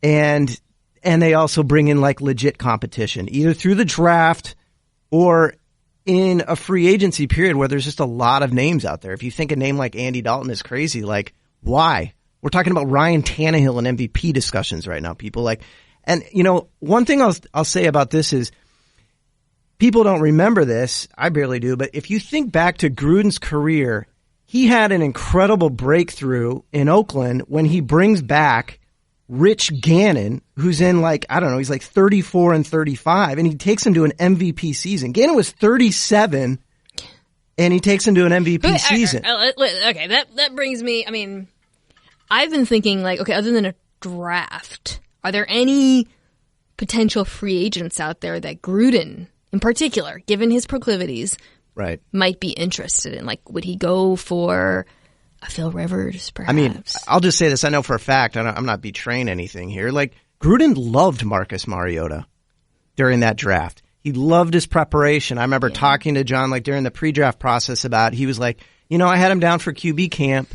and they also bring in like legit competition, either through the draft or in a free agency period where there's just a lot of names out there. If you think a name like Andy Dalton is crazy, like why? We're talking about Ryan Tannehill in MVP discussions right now. People like, and one thing I'll say about this is people don't remember this. I barely do, but if you think back to Gruden's career, he had an incredible breakthrough in Oakland when he brings back Rich Gannon, who's in he's like 34 and 35, and he takes him to an MVP season. Gannon was 37, and he takes him to an MVP season. Okay, that brings me, I've been thinking other than a draft, are there any potential free agents out there that Gruden, in particular, given his proclivities, might be interested in? Would he go for a Phil Rivers, perhaps? I'll just say this. I know for a fact, I'm not betraying anything here. Gruden loved Marcus Mariota during that draft. He loved his preparation. I remember talking to John, during the pre-draft process he was like, I had him down for QB camp,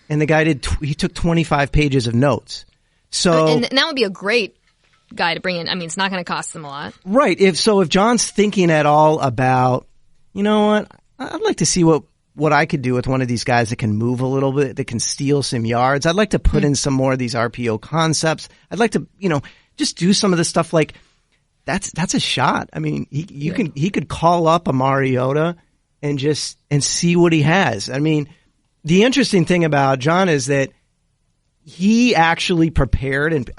and the guy he took 25 pages of notes. So, and that would be a great guy to bring in. It's not going to cost them a lot. Right. If John's thinking at all about, what, I'd like to see what I could do with one of these guys that can move a little bit, that can steal some yards. I'd like to put in some more of these RPO concepts. I'd like to, just do some of the stuff that's a shot. He could call up a Mariota and see what he has. The interesting thing about John is that he actually prepared, and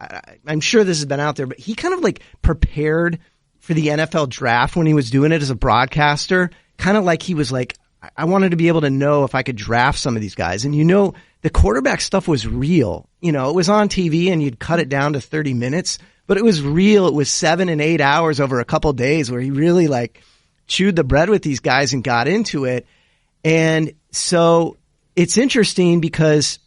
I'm sure this has been out there, but he kind of like prepared for the NFL draft when he was doing it as a broadcaster, kind of like he was like, I wanted to be able to know if I could draft some of these guys. And the quarterback stuff was real. It was on TV and you'd cut it down to 30 minutes, but it was real. It was 7 and 8 hours over a couple days where he really like chewed the bread with these guys and got into it. And so it's interesting because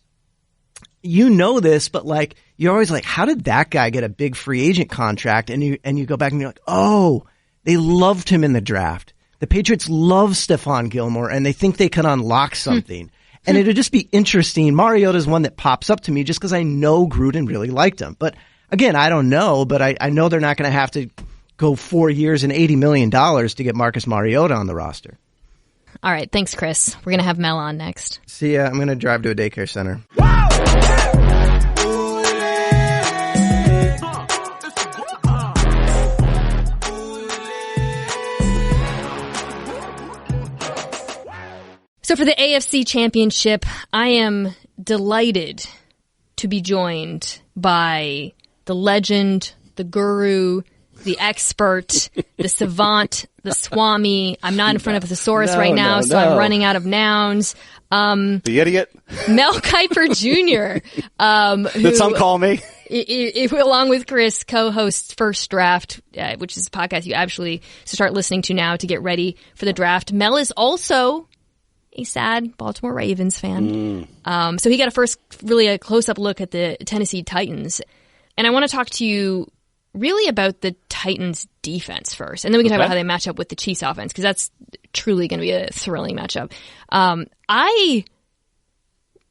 this, but like, you're always like, how did that guy get a big free agent contract? And you go back and you're like, oh, they loved him in the draft. The Patriots love Stephon Gilmore and they think they can unlock something. And it'll just be interesting. Mariota's one that pops up to me just because I know Gruden really liked him. But again, I don't know, but I know they're not going to have to go 4 years and $80 million to get Marcus Mariota on the roster. All right. Thanks, Chris. We're going to have Mel on next. See ya. I'm going to drive to a daycare center. So for the AFC Championship, I am delighted to be joined by the legend, the guru, the expert, the savant, the swami. I'm not in front of a thesaurus right now, so I'm running out of nouns. The idiot? Mel Kiper Jr. Did some call me? Along with Chris, co-hosts First Draft, which is a podcast you actually start listening to now to get ready for the draft. Mel is also a sad Baltimore Ravens fan. So he got a close-up look at the Tennessee Titans. And I want to talk to you really about the Titans defense first. And then we can talk about how they match up with the Chiefs offense, because that's truly going to be a thrilling matchup. I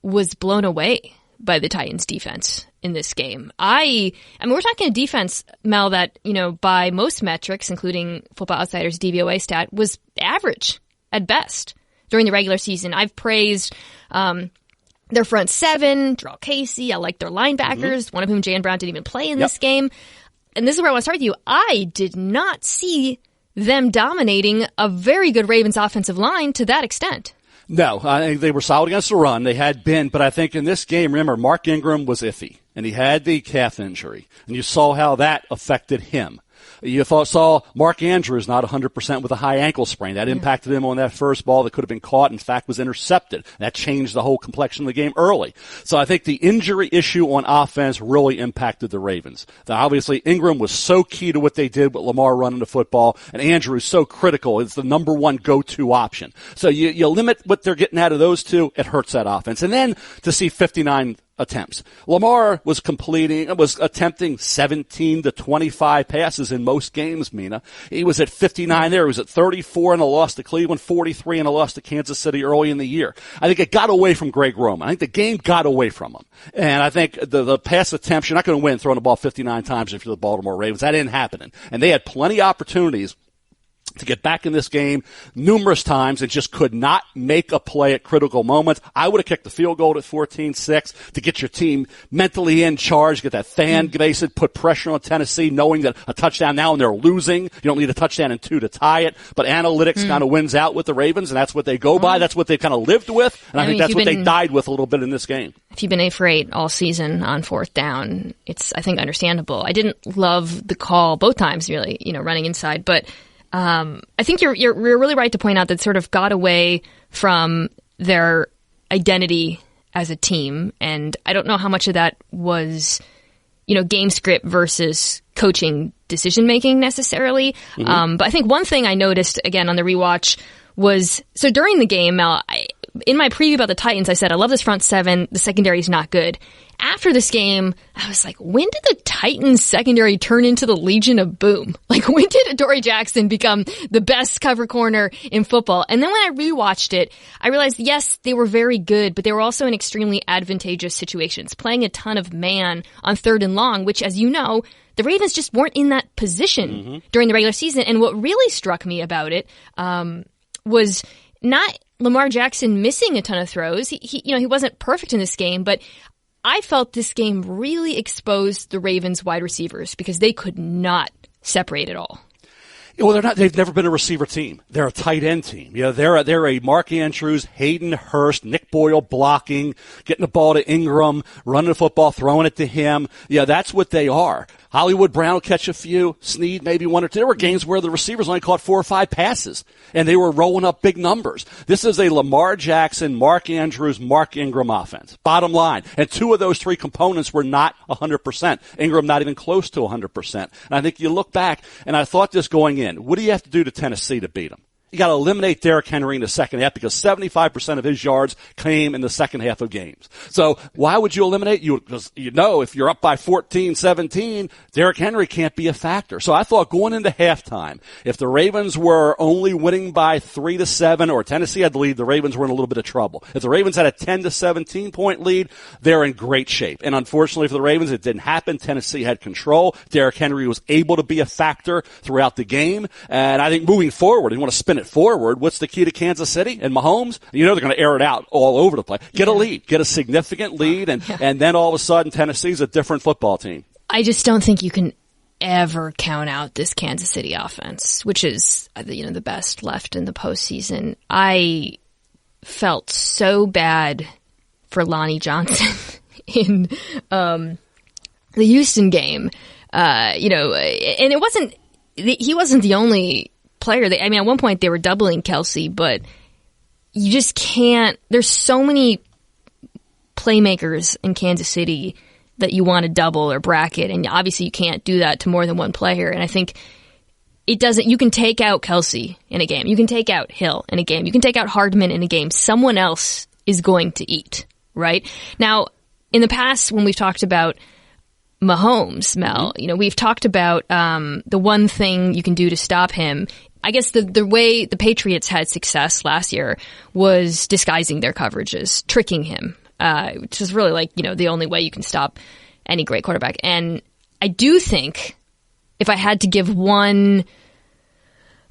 was blown away by the Titans defense in this game. I mean, we're talking a defense, Mel, that, by most metrics, including Football Outsiders DVOA stat, was average at best during the regular season. I've praised their front seven, Jarrell Casey. I like their linebackers, one of whom, Jan Brown, didn't even play in this game. And this is where I want to start with you. I did not see them dominating a very good Ravens offensive line to that extent. No, I think they were solid against the run. They had been, but I think in this game, remember, Mark Ingram was iffy, and he had the calf injury, and you saw how that affected him. You saw Mark Andrews not 100% with a high ankle sprain. That impacted him on that first ball that could have been caught, in fact, was intercepted. That changed the whole complexion of the game early. So I think the injury issue on offense really impacted the Ravens. Obviously, Ingram was so key to what they did with Lamar running the football, and Andrews so critical. It's the number one go-to option. So you limit what they're getting out of those two, it hurts that offense. And then to see 59 attempts. Lamar was attempting 17 to 25 passes in most games, Mina. He was at 59 there. He was at 34 in a loss to Cleveland, 43 in a loss to Kansas City early in the year. I think it got away from Greg Roman. I think the game got away from him. And I think the pass attempts, you're not going to win throwing the ball 59 times if you're the Baltimore Ravens. That didn't happen. And they had plenty of opportunities to get back in this game numerous times and just could not make a play at critical moments. I would have kicked the field goal at 14-6 to get your team mentally in charge, get that fan base, put pressure on Tennessee, knowing that a touchdown now and they're losing. You don't need a touchdown and 2 to tie it. But analytics kind of wins out with the Ravens, and that's what they go by. That's what they kind of lived with, and I think that's what they died with a little bit in this game. If you've been 8 for 8 all season on fourth down, it's, I think, understandable. I didn't love the call both times, really, running inside, but I think you're really right to point out that sort of got away from their identity as a team. And I don't know how much of that was, game script versus coaching decision making necessarily. But I think one thing I noticed again on the rewatch was, so during the game, Mel, in my preview about the Titans, I said, I love this front seven. The secondary is not good. After this game, I was like, when did the Titans secondary turn into the Legion of Boom? Like, when did Adoree Jackson become the best cover corner in football? And then when I rewatched it, I realized, yes, they were very good, but they were also in extremely advantageous situations, playing a ton of man on 3rd and long, which, as you know, the Ravens just weren't in that position during the regular season. And what really struck me about it was not Lamar Jackson missing a ton of throws. He wasn't perfect in this game, but I felt this game really exposed the Ravens wide receivers because they could not separate at all. Well, they're not. They've never been a receiver team. They're a tight end team. They're a Mark Andrews, Hayden Hurst, Nick Boyle blocking, getting the ball to Ingram, running the football, throwing it to him. That's what they are. Hollywood Brown will catch a few. Snead maybe one or two. There were games where the receivers only caught 4 or 5 passes, and they were rolling up big numbers. This is a Lamar Jackson, Mark Andrews, Mark Ingram offense. Bottom line. And 2 of those 3 components were not 100%. Ingram not even close to 100%. And I think you look back, and I thought this going in, what do you have to do to Tennessee to beat them? You got to eliminate Derrick Henry in the second half because 75% of his yards came in the second half of games. So why would you eliminate? Because if you're up by 14-17, Derrick Henry can't be a factor. So I thought going into halftime, if the Ravens were only winning by 3-7 or Tennessee had the lead, the Ravens were in a little bit of trouble. If the Ravens had a 10-17 point lead, they're in great shape. And unfortunately for the Ravens, it didn't happen. Tennessee had control. Derrick Henry was able to be a factor throughout the game. And I think moving forward, you want to spin it forward, what's the key to Kansas City and Mahomes? They're going to air it out all over the place. Get a lead, get a significant lead, and then all of a sudden Tennessee's a different football team. I just don't think you can ever count out this Kansas City offense, which is the best left in the postseason. I felt so bad for Lonnie Johnson in the Houston game. And he wasn't the only player. At one point they were doubling Kelsey, but you just can't. There's so many playmakers in Kansas City that you want to double or bracket, and obviously you can't do that to more than one player. And I think it doesn't. You can take out Kelsey in a game. You can take out Hill in a game. You can take out Hardman in a game. Someone else is going to eat, right? Now, in the past, when we've talked about Mahomes, Mel, we've talked about the one thing you can do to stop him. I guess the way the Patriots had success last year was disguising their coverages, tricking him, which is really the only way you can stop any great quarterback. And I do think if I had to give one,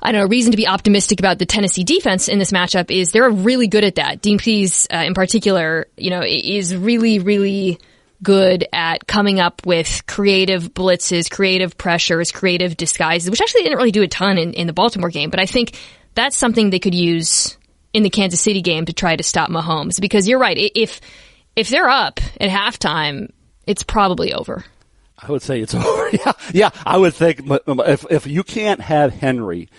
reason to be optimistic about the Tennessee defense in this matchup is they're really good at that. Dean Pease, in particular, is really, really good at coming up with creative blitzes, creative pressures, creative disguises, which actually didn't really do a ton in the Baltimore game. But I think that's something they could use in the Kansas City game to try to stop Mahomes. Because you're right, if they're up at halftime, it's probably over. I would say it's over. Yeah. I would think if you can't have Henry,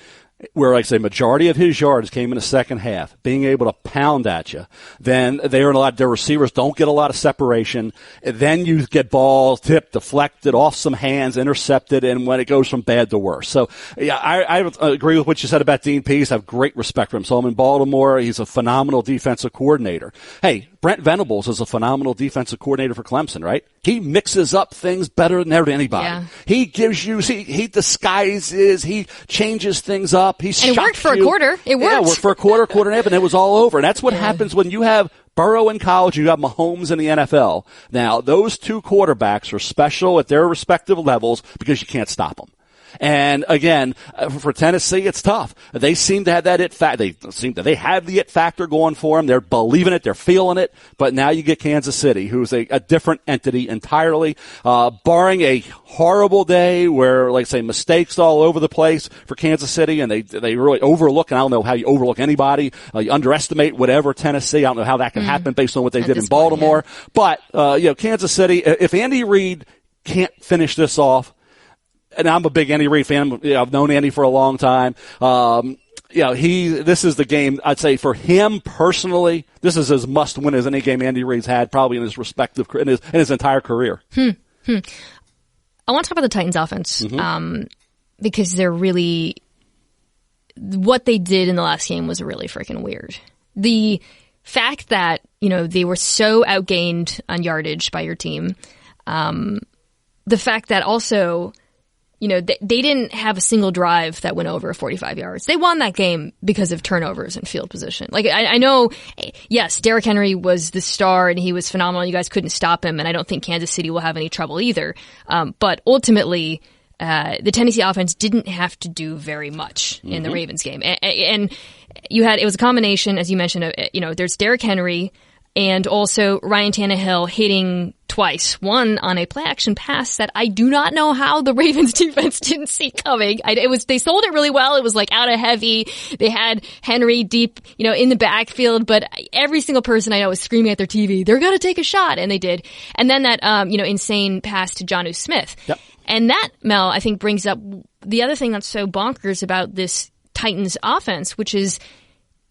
where, like I say, majority of his yards came in the second half, being able to pound at you, then their receivers don't get a lot of separation. Then you get balls tipped, deflected, off some hands, intercepted, and when it goes from bad to worse. So, I agree with what you said about Dean Pease. I have great respect for him. So I'm in Baltimore. He's a phenomenal defensive coordinator. Hey, Brent Venables is a phenomenal defensive coordinator for Clemson, right? He mixes up things better than anybody. Yeah. He gives you, he disguises, he changes things up. And it worked for a quarter. It worked. Yeah, it worked for a quarter and a half, and it was all over. And that's what happens when you have Burrow in college, you have Mahomes in the NFL. Now, those 2 quarterbacks are special at their respective levels because you can't stop them. And again, for Tennessee, it's tough. They seem to have that it factor. They have the it factor going for them. They're believing it. They're feeling it. But now you get Kansas City, who's a different entity entirely. Barring a horrible day where, like I say, mistakes all over the place for Kansas City, and they really overlook. And I don't know how you overlook anybody. You underestimate whatever Tennessee. I don't know how that can happen based on what they did in Baltimore. Point, But Kansas City. If Andy Reid can't finish this off. And I'm a big Andy Reid fan. I've known Andy for a long time. This is the game, I'd say, for him personally, this is as must win as any game Andy Reid's had probably in his his entire career. I want to talk about the Titans offense, because they're really, what they did in the last game was really freaking weird. The fact that, they were so outgained on yardage by your team, the fact that also, they didn't have a single drive that went over 45 yards. They won that game because of turnovers and field position. I know, yes, Derrick Henry was the star and he was phenomenal. You guys couldn't stop him, and I don't think Kansas City will have any trouble either. But ultimately, the Tennessee offense didn't have to do very much in the Ravens game. And it was a combination, as you mentioned, there's Derrick Henry, And also Ryan Tannehill hitting twice. One on a play action pass that I do not know how the Ravens defense didn't see coming. They sold it really well. It was like out of heavy. They had Henry deep, in the backfield, but every single person I know was screaming at their TV, they're going to take a shot. And they did. And then that, insane pass to Jonnu Smith. Yep. And that, Mel, I think brings up the other thing that's so bonkers about this Titans offense, which is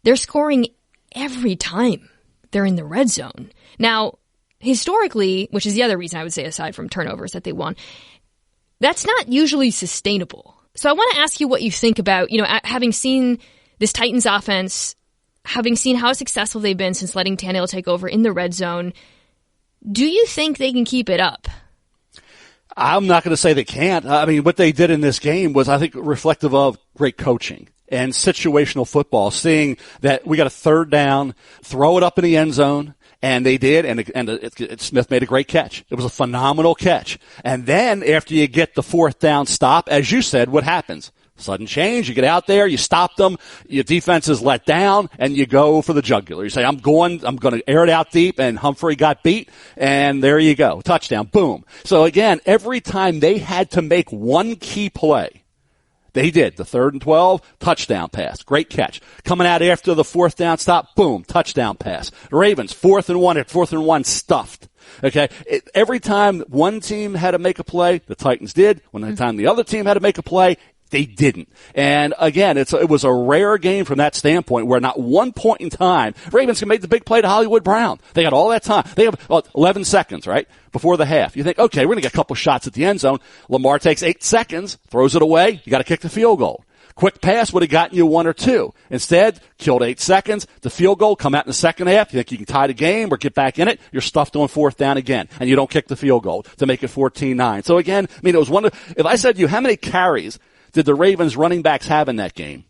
they're scoring every time they're in the red zone. Now, historically, which is the other reason I would say aside from turnovers that they won, that's not usually sustainable. So I want to ask you what you think about, having seen this Titans offense, having seen how successful they've been since letting Tannehill take over in the red zone. Do you think they can keep it up? I'm not going to say they can't. I mean, what they did in this game was, I think, reflective of great coaching and situational football, seeing that we got a third down, throw it up in the end zone, and they did, and Smith made a great catch. It was a phenomenal catch. And then after you get the fourth down stop, as you said, what happens? Sudden change, you get out there, you stop them, your defense is let down, and you go for the jugular. You say, I'm going to air it out deep, and Humphrey got beat, and there you go. Touchdown, boom. So again, every time they had to make one key play, they did. The 3rd and 12, touchdown pass. Great catch. Coming out after the 4th down stop, boom, touchdown pass. The Ravens, 4th and 1, stuffed. Okay. Every time one team had to make a play, the Titans did. When the time the other team had to make a play, they didn't. And again, it was a rare game from that standpoint where not one point in time, Ravens can make the big play to Hollywood Brown. They got all that time. They have 11 seconds, right? Before the half. You think, okay, we're going to get a couple shots at the end zone. Lamar takes 8 seconds, throws it away. You got to kick the field goal. Quick pass would have gotten you 1 or 2. Instead, killed 8 seconds. The field goal, come out in the second half. You think you can tie the game or get back in it. You're stuffed on 4th down again. And you don't kick the field goal to make it 14-9. So again, I mean, it was if I said to you, how many carries did the Ravens running backs have in that game?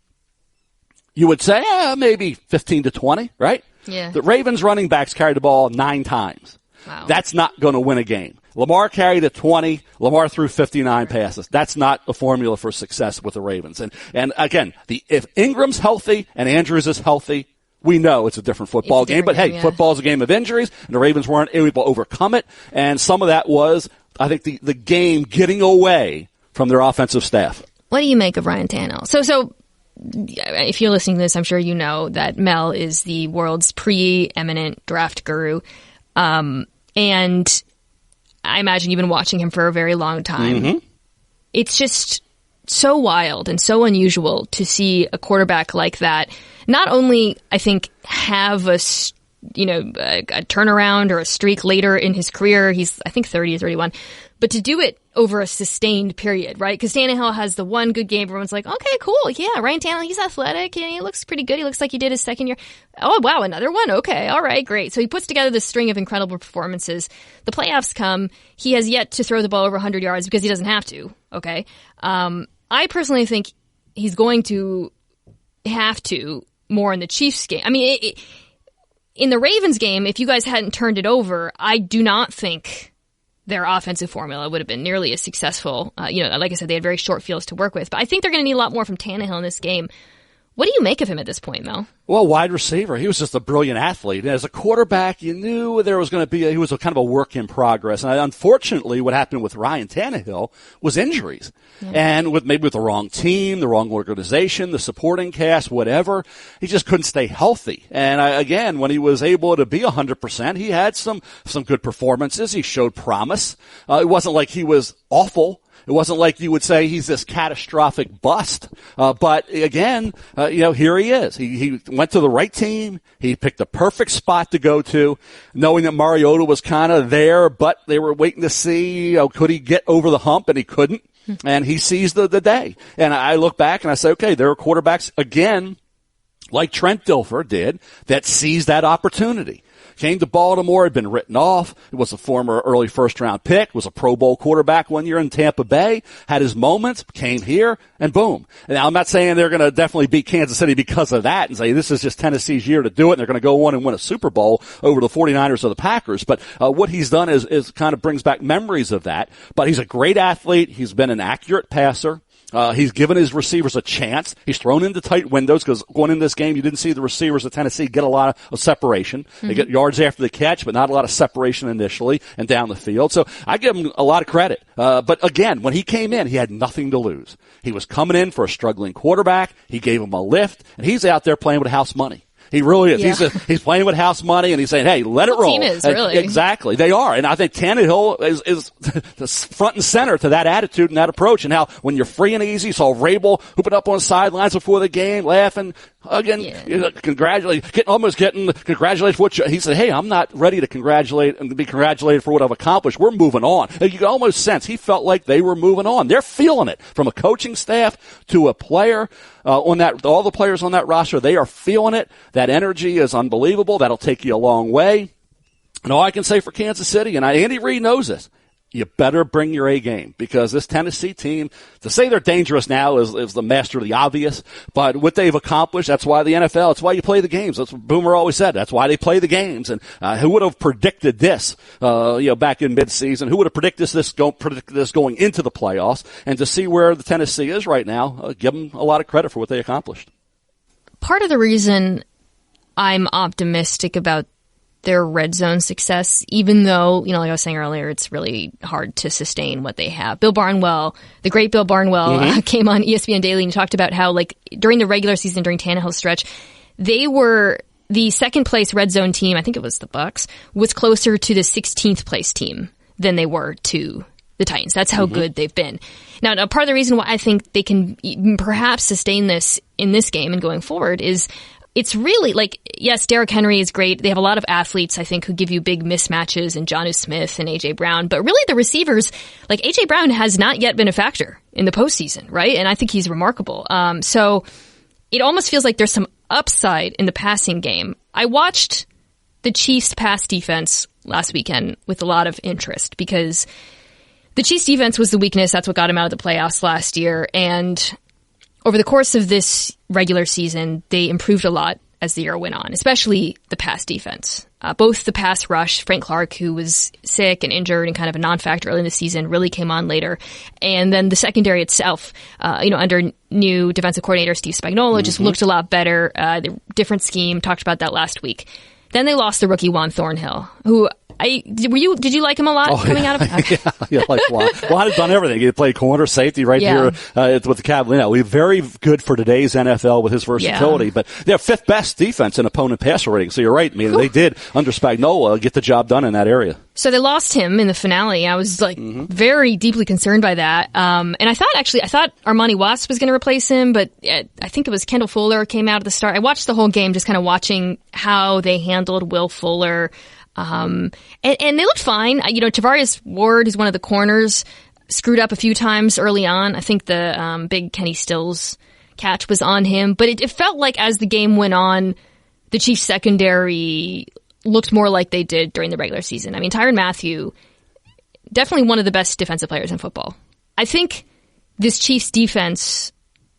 You would say, maybe 15 to 20, right? Yeah. The Ravens running backs carried the ball 9 times. Wow. That's not going to win a game. Lamar carried it 20. Lamar threw 59 passes. That's not a formula for success with the Ravens. And again, if Ingram's healthy and Andrews is healthy, we know it's a different football game. But hey, football's a game of injuries, and the Ravens weren't able to overcome it. And some of that was, I think, the game getting away from their offensive staff. What do you make of Ryan Tannehill? So if you're listening to this, I'm sure you know that Mel is the world's preeminent draft guru. And I imagine you've been watching him for a very long time. Mm-hmm. It's just so wild and so unusual to see a quarterback like that not only, I think, have a turnaround or a streak later in his career. He's, I think, 30 or 31. But to do it over a sustained period, right? Because Tannehill has the one good game. Everyone's like, okay, cool. Yeah, Ryan Tannehill, he's athletic and he looks pretty good. He looks like he did his second year. Oh, wow, another one? Okay, all right, great. So he puts together this string of incredible performances. The playoffs come. He has yet to throw the ball over 100 yards because he doesn't have to, okay? I personally think he's going to have to more in the Chiefs game. I mean, in the Ravens game, if you guys hadn't turned it over, I do not think their offensive formula would have been nearly as successful. Like I said, they had very short fields to work with. But I think they're going to need a lot more from Tannehill in this game. What do you make of him at this point, Mel? Well, wide receiver. He was just a brilliant athlete. As a quarterback, you knew there was going to be he was a kind of a work in progress. And unfortunately, what happened with Ryan Tannehill was injuries. Yeah. And with the wrong team, the wrong organization, the supporting cast, whatever, he just couldn't stay healthy. And again, when he was able to be 100%, he had some good performances. He showed promise. It wasn't like he was awful. It wasn't like you would say he's this catastrophic bust. But again, here he is. He went to the right team. He picked the perfect spot to go to, knowing that Mariota was kind of there, but they were waiting to see, could he get over the hump, and he couldn't. And he seized the day. And I look back and I say, okay, there are quarterbacks, again, like Trent Dilfer did, that seized that opportunity. Came to Baltimore, had been written off. It was a former early first-round pick, was a Pro Bowl quarterback one year in Tampa Bay, had his moments, came here, and boom. And now I'm not saying they're going to definitely beat Kansas City because of that and say this is just Tennessee's year to do it, and they're going to go on and win a Super Bowl over the 49ers or the Packers. But what he's done is kind of brings back memories of that. But he's a great athlete. He's been an accurate passer. He's given his receivers a chance. He's thrown into tight windows because going into this game, you didn't see the receivers of Tennessee get a lot of separation. They get yards after the catch, but not a lot of separation initially and down the field. So I give him a lot of credit. But again, when he came in, he had nothing to lose. He was coming in for a struggling quarterback. He gave him a lift, and he's out there playing with house money. He really is. Yeah. He's playing with house money, and he's saying, hey, let it roll. Team is, really. Exactly. They are. And I think Tannehill is front and center to that attitude and that approach. And how when you're free and easy, you saw Rabel hooping up on the sidelines before the game, laughing, hugging, congratulating for he said, hey, I'm not ready to congratulate and be congratulated for what I've accomplished. We're moving on. And you can almost sense he felt like they were moving on. They're feeling it from a coaching staff to a player. All the players on that roster, they are feeling it. That energy is unbelievable. That'll take you a long way. And all I can say for Kansas City, and Andy Reid knows this, you better bring your A game because this Tennessee team, to say they're dangerous now is the master of the obvious, but what they've accomplished, that's why the NFL, that's why you play the games. That's what Boomer always said. That's why they play the games. And who would have predicted this, back in midseason? Who would have predicted this going into the playoffs? And to see where the Tennessee is right now, give them a lot of credit for what they accomplished. Part of the reason I'm optimistic about their red zone success, even though, like I was saying earlier, it's really hard to sustain what they have. Bill Barnwell, the great Bill Barnwell, came on ESPN Daily and talked about how, during the regular season, during Tannehill's stretch, they were the second place red zone team, I think it was the Bucs, was closer to the 16th place team than they were to the Titans. That's how good they've been. Now, part of the reason why I think they can perhaps sustain this in this game and going forward is it's really yes, Derrick Henry is great. They have a lot of athletes, I think, who give you big mismatches, and Jonnu Smith and A.J. Brown. But really the receivers, A.J. Brown has not yet been a factor in the postseason, right? And I think he's remarkable. So it almost feels like there's some upside in the passing game. I watched the Chiefs' pass defense last weekend with a lot of interest because the Chiefs' defense was the weakness. That's what got them out of the playoffs last year. And over the course of this regular season, they improved a lot as the year went on, especially the pass defense. Both the pass rush, Frank Clark, who was sick and injured and kind of a non-factor early in the season, really came on later. And then the secondary itself, under new defensive coordinator Steve Spagnuolo, just looked a lot better. The different scheme, talked about that last week. Then they lost the rookie Juan Thornhill, who did you like him a lot coming out of? Okay. Yeah, like Juan. Juan had done everything. He played corner, safety right here with the Cavaliers. He's very good for today's NFL with his versatility, but they're fifth best defense in opponent passer rating. So you're right. I mean, they did under Spagnuolo get the job done in that area. So they lost him in the finale. I was very deeply concerned by that. And I thought Armani Watts was going to replace him, but I think it was Kendall Fuller came out at the start. I watched the whole game, just kind of watching how they handled Will Fuller. And they looked fine. Tavarius Ward, who's one of the corners, screwed up a few times early on. I think the big Kenny Stills catch was on him. But it felt like as the game went on, the Chiefs secondary looked more like they did during the regular season. I mean, Tyrann Mathieu, definitely one of the best defensive players in football. I think this Chiefs defense,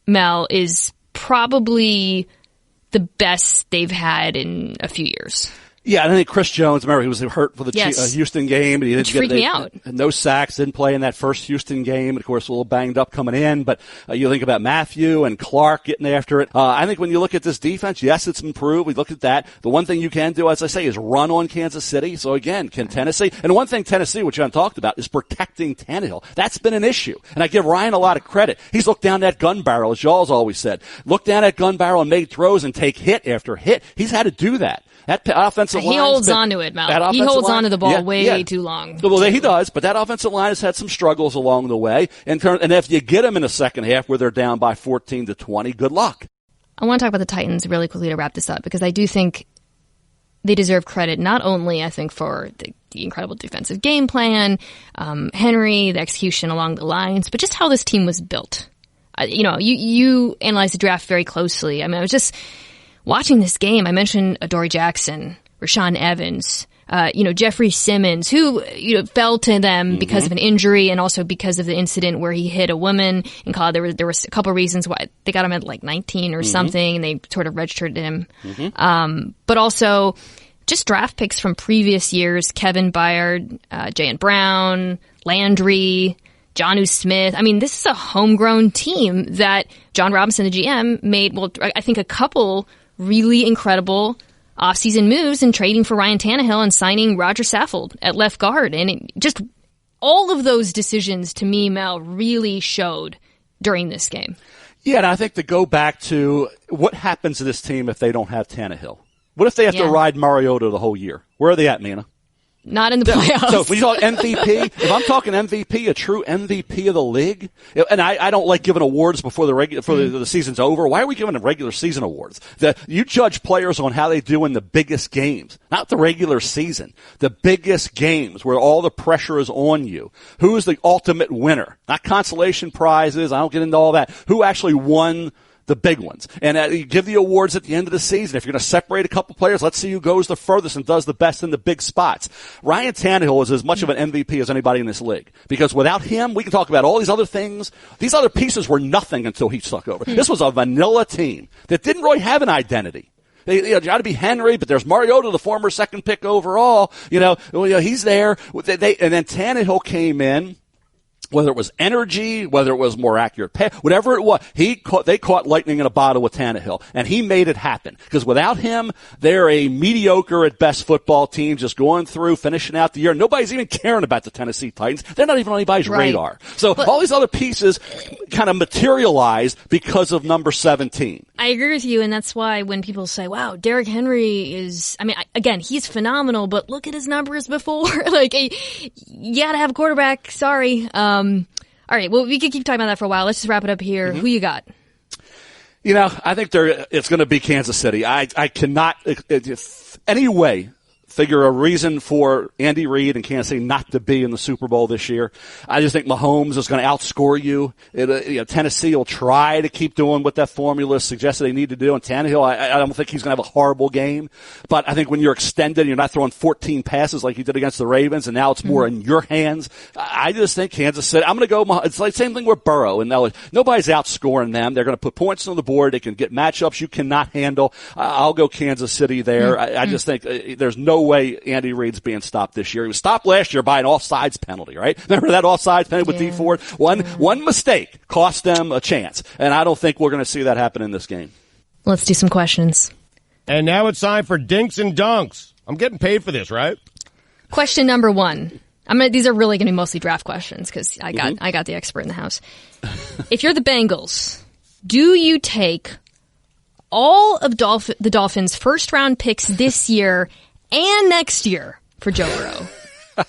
Mel, is probably the best they've had in a few years. Yeah, and I think Chris Jones, remember, he was hurt for the Houston game. And he didn't freaked me out. No sacks, didn't play in that first Houston game. Of course, a little banged up coming in. But you think about Mathieu and Clark getting after it. I think when you look at this defense, yes, it's improved. We look at that. The one thing you can do, as I say, is run on Kansas City. So again, can Tennessee, and one thing Tennessee, which you haven't talked about, is protecting Tannehill. That's been an issue. And I give Ryan a lot of credit. He's looked down that gun barrel, as y'all's always said. Look down that gun barrel and made throws and take hit after hit. He's had to do that. That offensive line. He holds on to it, Mel. He holds on to the ball way too long. Well, he does, but that offensive line has had some struggles along the way. And if you get them in the second half where they're down by 14-20, good luck. I want to talk about the Titans really quickly to wrap this up because I do think they deserve credit not only, I think, for the incredible defensive game plan, Henry, the execution along the lines, but just how this team was built. You analyzed the draft very closely. I mean, I was just watching this game. I mentioned Adoree Jackson, Rashaan Evans, Jeffrey Simmons, who fell to them because of an injury and also because of the incident where he hit a woman in college. There was a couple of reasons why they got him at 19 or something, and they sort of redshirted him. But also just draft picks from previous years: Kevin Byard, Jayan Brown, Landry, Jonnu Smith. I mean, this is a homegrown team that John Robinson, the GM, made, well, I think a couple really incredible offseason moves in trading for Ryan Tannehill and signing Roger Saffold at left guard. And just all of those decisions, to me, Mel, really showed during this game. Yeah, and I think to go back to what happens to this team if they don't have Tannehill. What if they have to ride Mariota the whole year? Where are they at, Mina? Not in the playoffs. So when you talk MVP, if I'm talking MVP, a true MVP of the league, and I don't like giving awards before the season's over. Why are we giving them regular season awards? You judge players on how they do in the biggest games, not the regular season. The biggest games where all the pressure is on you. Who is the ultimate winner? Not consolation prizes. I don't get into all that. Who actually won the big ones? And you give the awards at the end of the season. If you're going to separate a couple players, let's see who goes the furthest and does the best in the big spots. Ryan Tannehill is as much of an MVP as anybody in this league. Because without him, we can talk about all these other things. These other pieces were nothing until he took over. This was a vanilla team that didn't really have an identity. They got to be Henry, but there's Mariota, the former second pick overall. He's there. And then Tannehill came in. Whether it was energy, whether it was more accurate pass, whatever it was, they caught lightning in a bottle with Tannehill, and he made it happen. Because without him, they're a mediocre at best football team, just going through, finishing out the year. Nobody's even caring about the Tennessee Titans. They're not even on anybody's radar. So all these other pieces kind of materialized because of number 17. I agree with you, and that's why when people say, wow, Derrick Henry is, again, he's phenomenal, but look at his numbers before. You gotta have a quarterback. Sorry. All right, well, we could keep talking about that for a while. Let's just wrap it up here. Who you got? I think it's going to be Kansas City. I cannot, any way, figure a reason for Andy Reid and Kansas City not to be in the Super Bowl this year. I just think Mahomes is going to outscore you. Tennessee will try to keep doing what that formula suggests they need to do. And Tannehill, I don't think he's going to have a horrible game. But I think when you're extended, you're not throwing 14 passes like he did against the Ravens, and now it's more in your hands. I just think Kansas City, I'm going to go, it's like the same thing with Burrow. And nobody's outscoring them. They're going to put points on the board. They can get matchups you cannot handle. I'll go Kansas City there. I just think there's no way Andy Reid's being stopped this year. He was stopped last year by an offsides penalty, right? Remember that offsides penalty with Dee Ford? One mistake cost them a chance, and I don't think we're going to see that happen in this game. Let's do some questions. And now it's time for Dinks and Dunks. I'm getting paid for this, right? Question number 1. These are really going to be mostly draft questions because I got the expert in the house. If you're the Bengals, do you take all of the Dolphins' first-round picks this year and next year for Joe Burrow?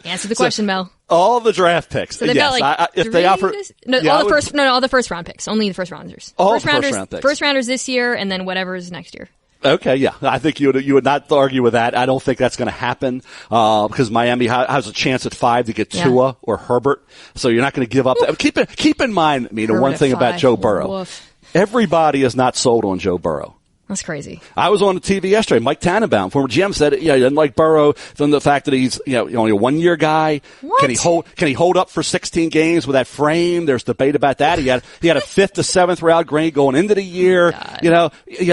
Answer the question, Mel. All the draft picks. So they've got if they offer all the first round picks, only the first rounders. First round picks. First rounders this year, and then whatever is next year. Okay, yeah. I think you would not argue with that. I don't think that's going to happen because Miami has a chance at 5 to get Tua or Herbert. So you're not going to give up. Keep in mind, one thing about Joe Burrow. Woof. Everybody is not sold on Joe Burrow. That's crazy. I was on the TV yesterday. Mike Tannenbaum, former GM, said, he doesn't like Burrow from the fact that he's, only a 1-year guy. What? Can he hold up for 16 games with that frame? There's debate about that. He had a 5th to 7th round grade going into the year.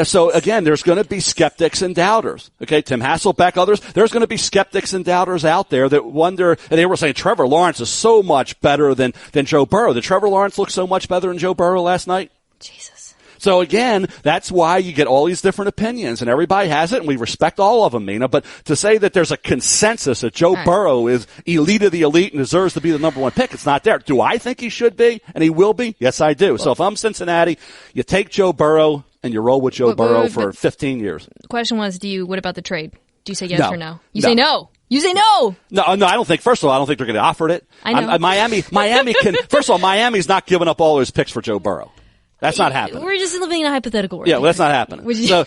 So again, there's going to be skeptics and doubters. Okay. Tim Hasselbeck, others. There's going to be skeptics and doubters out there that wonder, and they were saying Trevor Lawrence is so much better than Joe Burrow. Did Trevor Lawrence look so much better than Joe Burrow last night? Jesus. So again, that's why you get all these different opinions, and everybody has it, and we respect all of them, Mina. But to say that there's a consensus that Joe Burrow is elite of the elite and deserves to be the number 1 pick, it's not there. Do I think he should be, and he will be? Yes, I do. So if I'm Cincinnati, you take Joe Burrow, and you roll with Joe Burrow for 15 years. The question was, what about the trade? Do you say yes or no? You say no. You say no. No, I don't think, first of all, I don't think they're going to offer it. I know. Miami can, first of all, Miami's not giving up all those picks for Joe Burrow. That's not happening. We're just living in a hypothetical world. Yeah, well, that's not happening. So,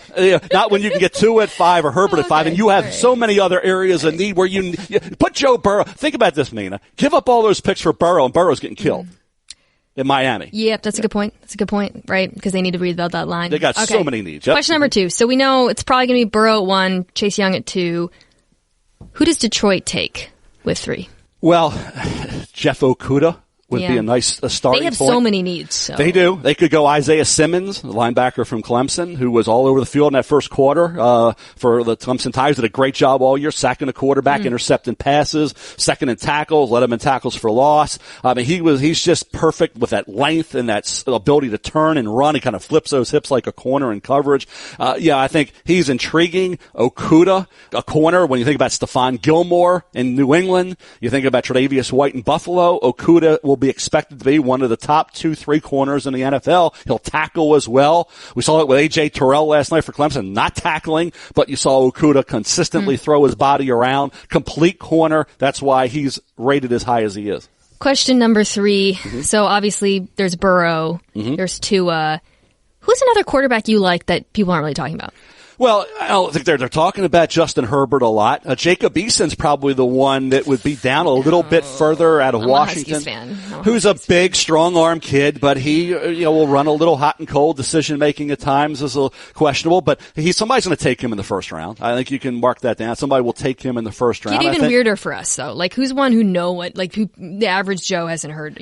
not when you can get Tua at 5 or Herbert at 5, and you have so many other areas of need where you put Joe Burrow. Think about this, Mina. Give up all those picks for Burrow, and Burrow's getting killed in Miami. Yeah, that's a good point. That's a good point, right? Because they need to rebuild that line. They got so many needs. Yep. Question number 2. So we know it's probably going to be Burrow at 1, Chase Young at 2. Who does Detroit take with 3? Well, Jeff Okudah would be a nice starting point. They have so many needs. So. They do. They could go Isaiah Simmons, the linebacker from Clemson, who was all over the field in that first quarter for the Clemson Tigers. Did a great job all year, sacking the quarterback, intercepting passes, second in tackles, led him in tackles for loss. I mean, he's just perfect with that length and that ability to turn and run. He kind of flips those hips like a corner in coverage. I think he's intriguing. Okudah, a corner. When you think about Stephon Gilmore in New England, you think about Tre'Davious White in Buffalo. Okudah will be expected to be one of the top 2-3 corners in the NFL. He'll tackle as well. We saw it with A.J. Terrell last night for Clemson, not tackling, but you saw Okudah consistently throw his body around. Complete corner. That's why he's rated as high as he is. Question number 3. So obviously there's Burrow. There's Tua. Who's another quarterback you like that people aren't really talking about? Well, I don't think they're talking about Justin Herbert a lot. Jacob Eason's probably the one that would be down a little bit further out of Washington, who's a big, strong-arm kid, but he will run a little hot and cold. Decision-making at times is a little questionable, but somebody's going to take him in the first round. I think you can mark that down. Somebody will take him in the first round. Get even weirder for us, though. Like, who's one who who the average Joe hasn't heard,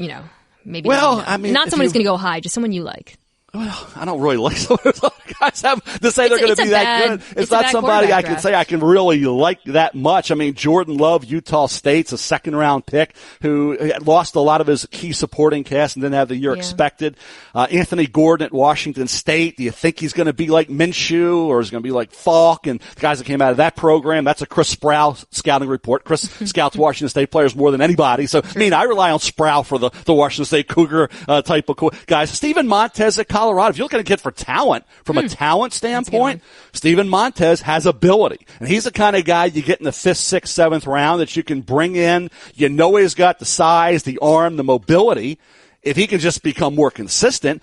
maybe. Well, I mean, not somebody's going to go high, just someone you like. Well, I don't really like some of those guys to say they're going to be that good. It's not somebody I can say I can really like that much. I mean, Jordan Love, Utah State's a second-round pick who lost a lot of his key supporting cast and didn't have the year expected. Anthony Gordon at Washington State. Do you think he's going to be like Minshew or is going to be like Falk and the guys that came out of that program? That's a Chris Sprow scouting report. Chris scouts Washington State players more than anybody. So, I rely on Sprow for the Washington State Cougar type of guys. Steven Montez at Colorado. If you're looking at a kid for talent, from a talent standpoint, Steven Montez has ability. And he's the kind of guy you get in the 5th, 6th, 7th round that you can bring in. You know he's got the size, the arm, the mobility. If he can just become more consistent,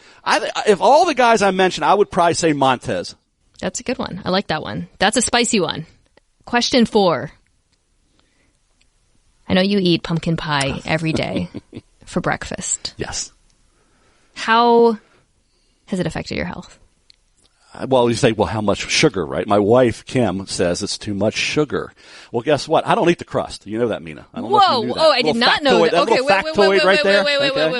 if all the guys I mentioned, I would probably say Montez. That's a good one. I like that one. That's a spicy one. Question 4. I know you eat pumpkin pie every day for breakfast. Yes. How has it affected your health? Well, you say, how much sugar, right? My wife, Kim, says it's too much sugar. Well, guess what? I don't eat the crust. You know that, Mina. I don't know if you knew that. I did not know that. Okay,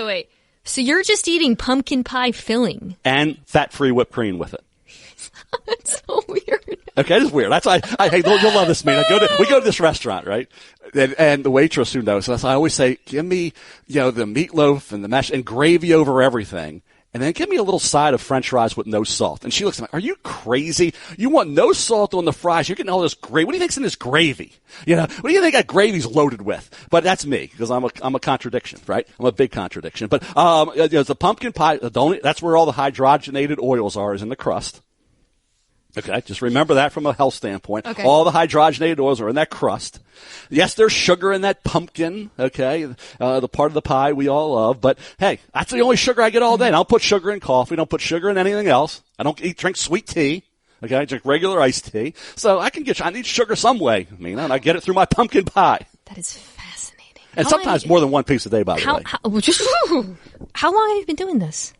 wait. So you're just eating pumpkin pie filling. And fat-free whipped cream with it. That's so weird. Okay, it's weird. That's hey, you'll love this, Mina. We go to this restaurant, right? And the waitress who knows us, I always say, give me, the meatloaf and the mash and gravy over everything. And then give me a little side of French fries with no salt. And she looks at me, are you crazy? You want no salt on the fries? You're getting all this gravy. What do you think's in this gravy? What do you think that gravy's loaded with? But that's me, because I'm a contradiction, right? I'm a big contradiction. But, the pumpkin pie, that's where all the hydrogenated oils are, is in the crust. Okay, just remember that from a health standpoint. Okay. All the hydrogenated oils are in that crust. Yes, there's sugar in that pumpkin, okay, the part of the pie we all love. But, hey, that's the only sugar I get all day. I don't put sugar in coffee. Don't put sugar in anything else. I don't drink sweet tea. Okay, I drink regular iced tea. So I need sugar some way, Mina, and I get it through my pumpkin pie. That is fascinating. And sometimes more than one piece a day, by the way. How long have you been doing this?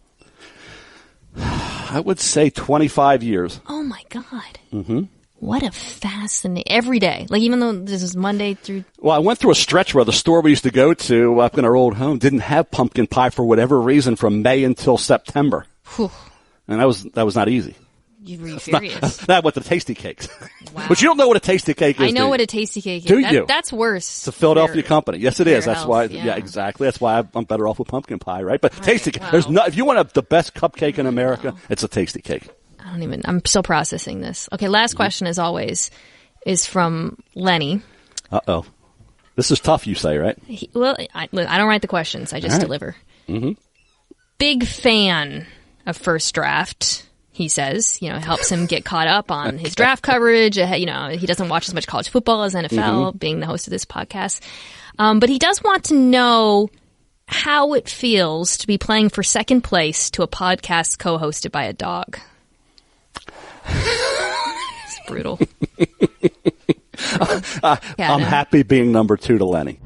I would say 25 years. Oh, my God. Mm-hmm. What a fascinating... Every day. Like, even though this is Monday through... Well, I went through a stretch where the store we used to go to up in our old home didn't have pumpkin pie for whatever reason from May until September. Whew. And that was not easy. You were serious. That with the tasty cakes. Wow. But you don't know what a tasty cake is. I know what a tasty cake is. Do you? That's worse. It's a Philadelphia company. Yes, it is. That's health, why. Yeah, exactly. That's why I'm better off with pumpkin pie, right? But tasty cake. Wow. If you want the best cupcake in America, it's a tasty cake. I'm still processing this. Okay, last question, as always, is from Lenny. Uh-oh. This is tough, you say, right? I don't write the questions. I just deliver. Mm-hmm. Big fan of First Draft. He says, helps him get caught up on his draft coverage. He doesn't watch as much college football as NFL, being the host of this podcast. But he does want to know how it feels to be playing for second place to a podcast co-hosted by a dog. It's brutal. I'm happy being number 2 to Lenny.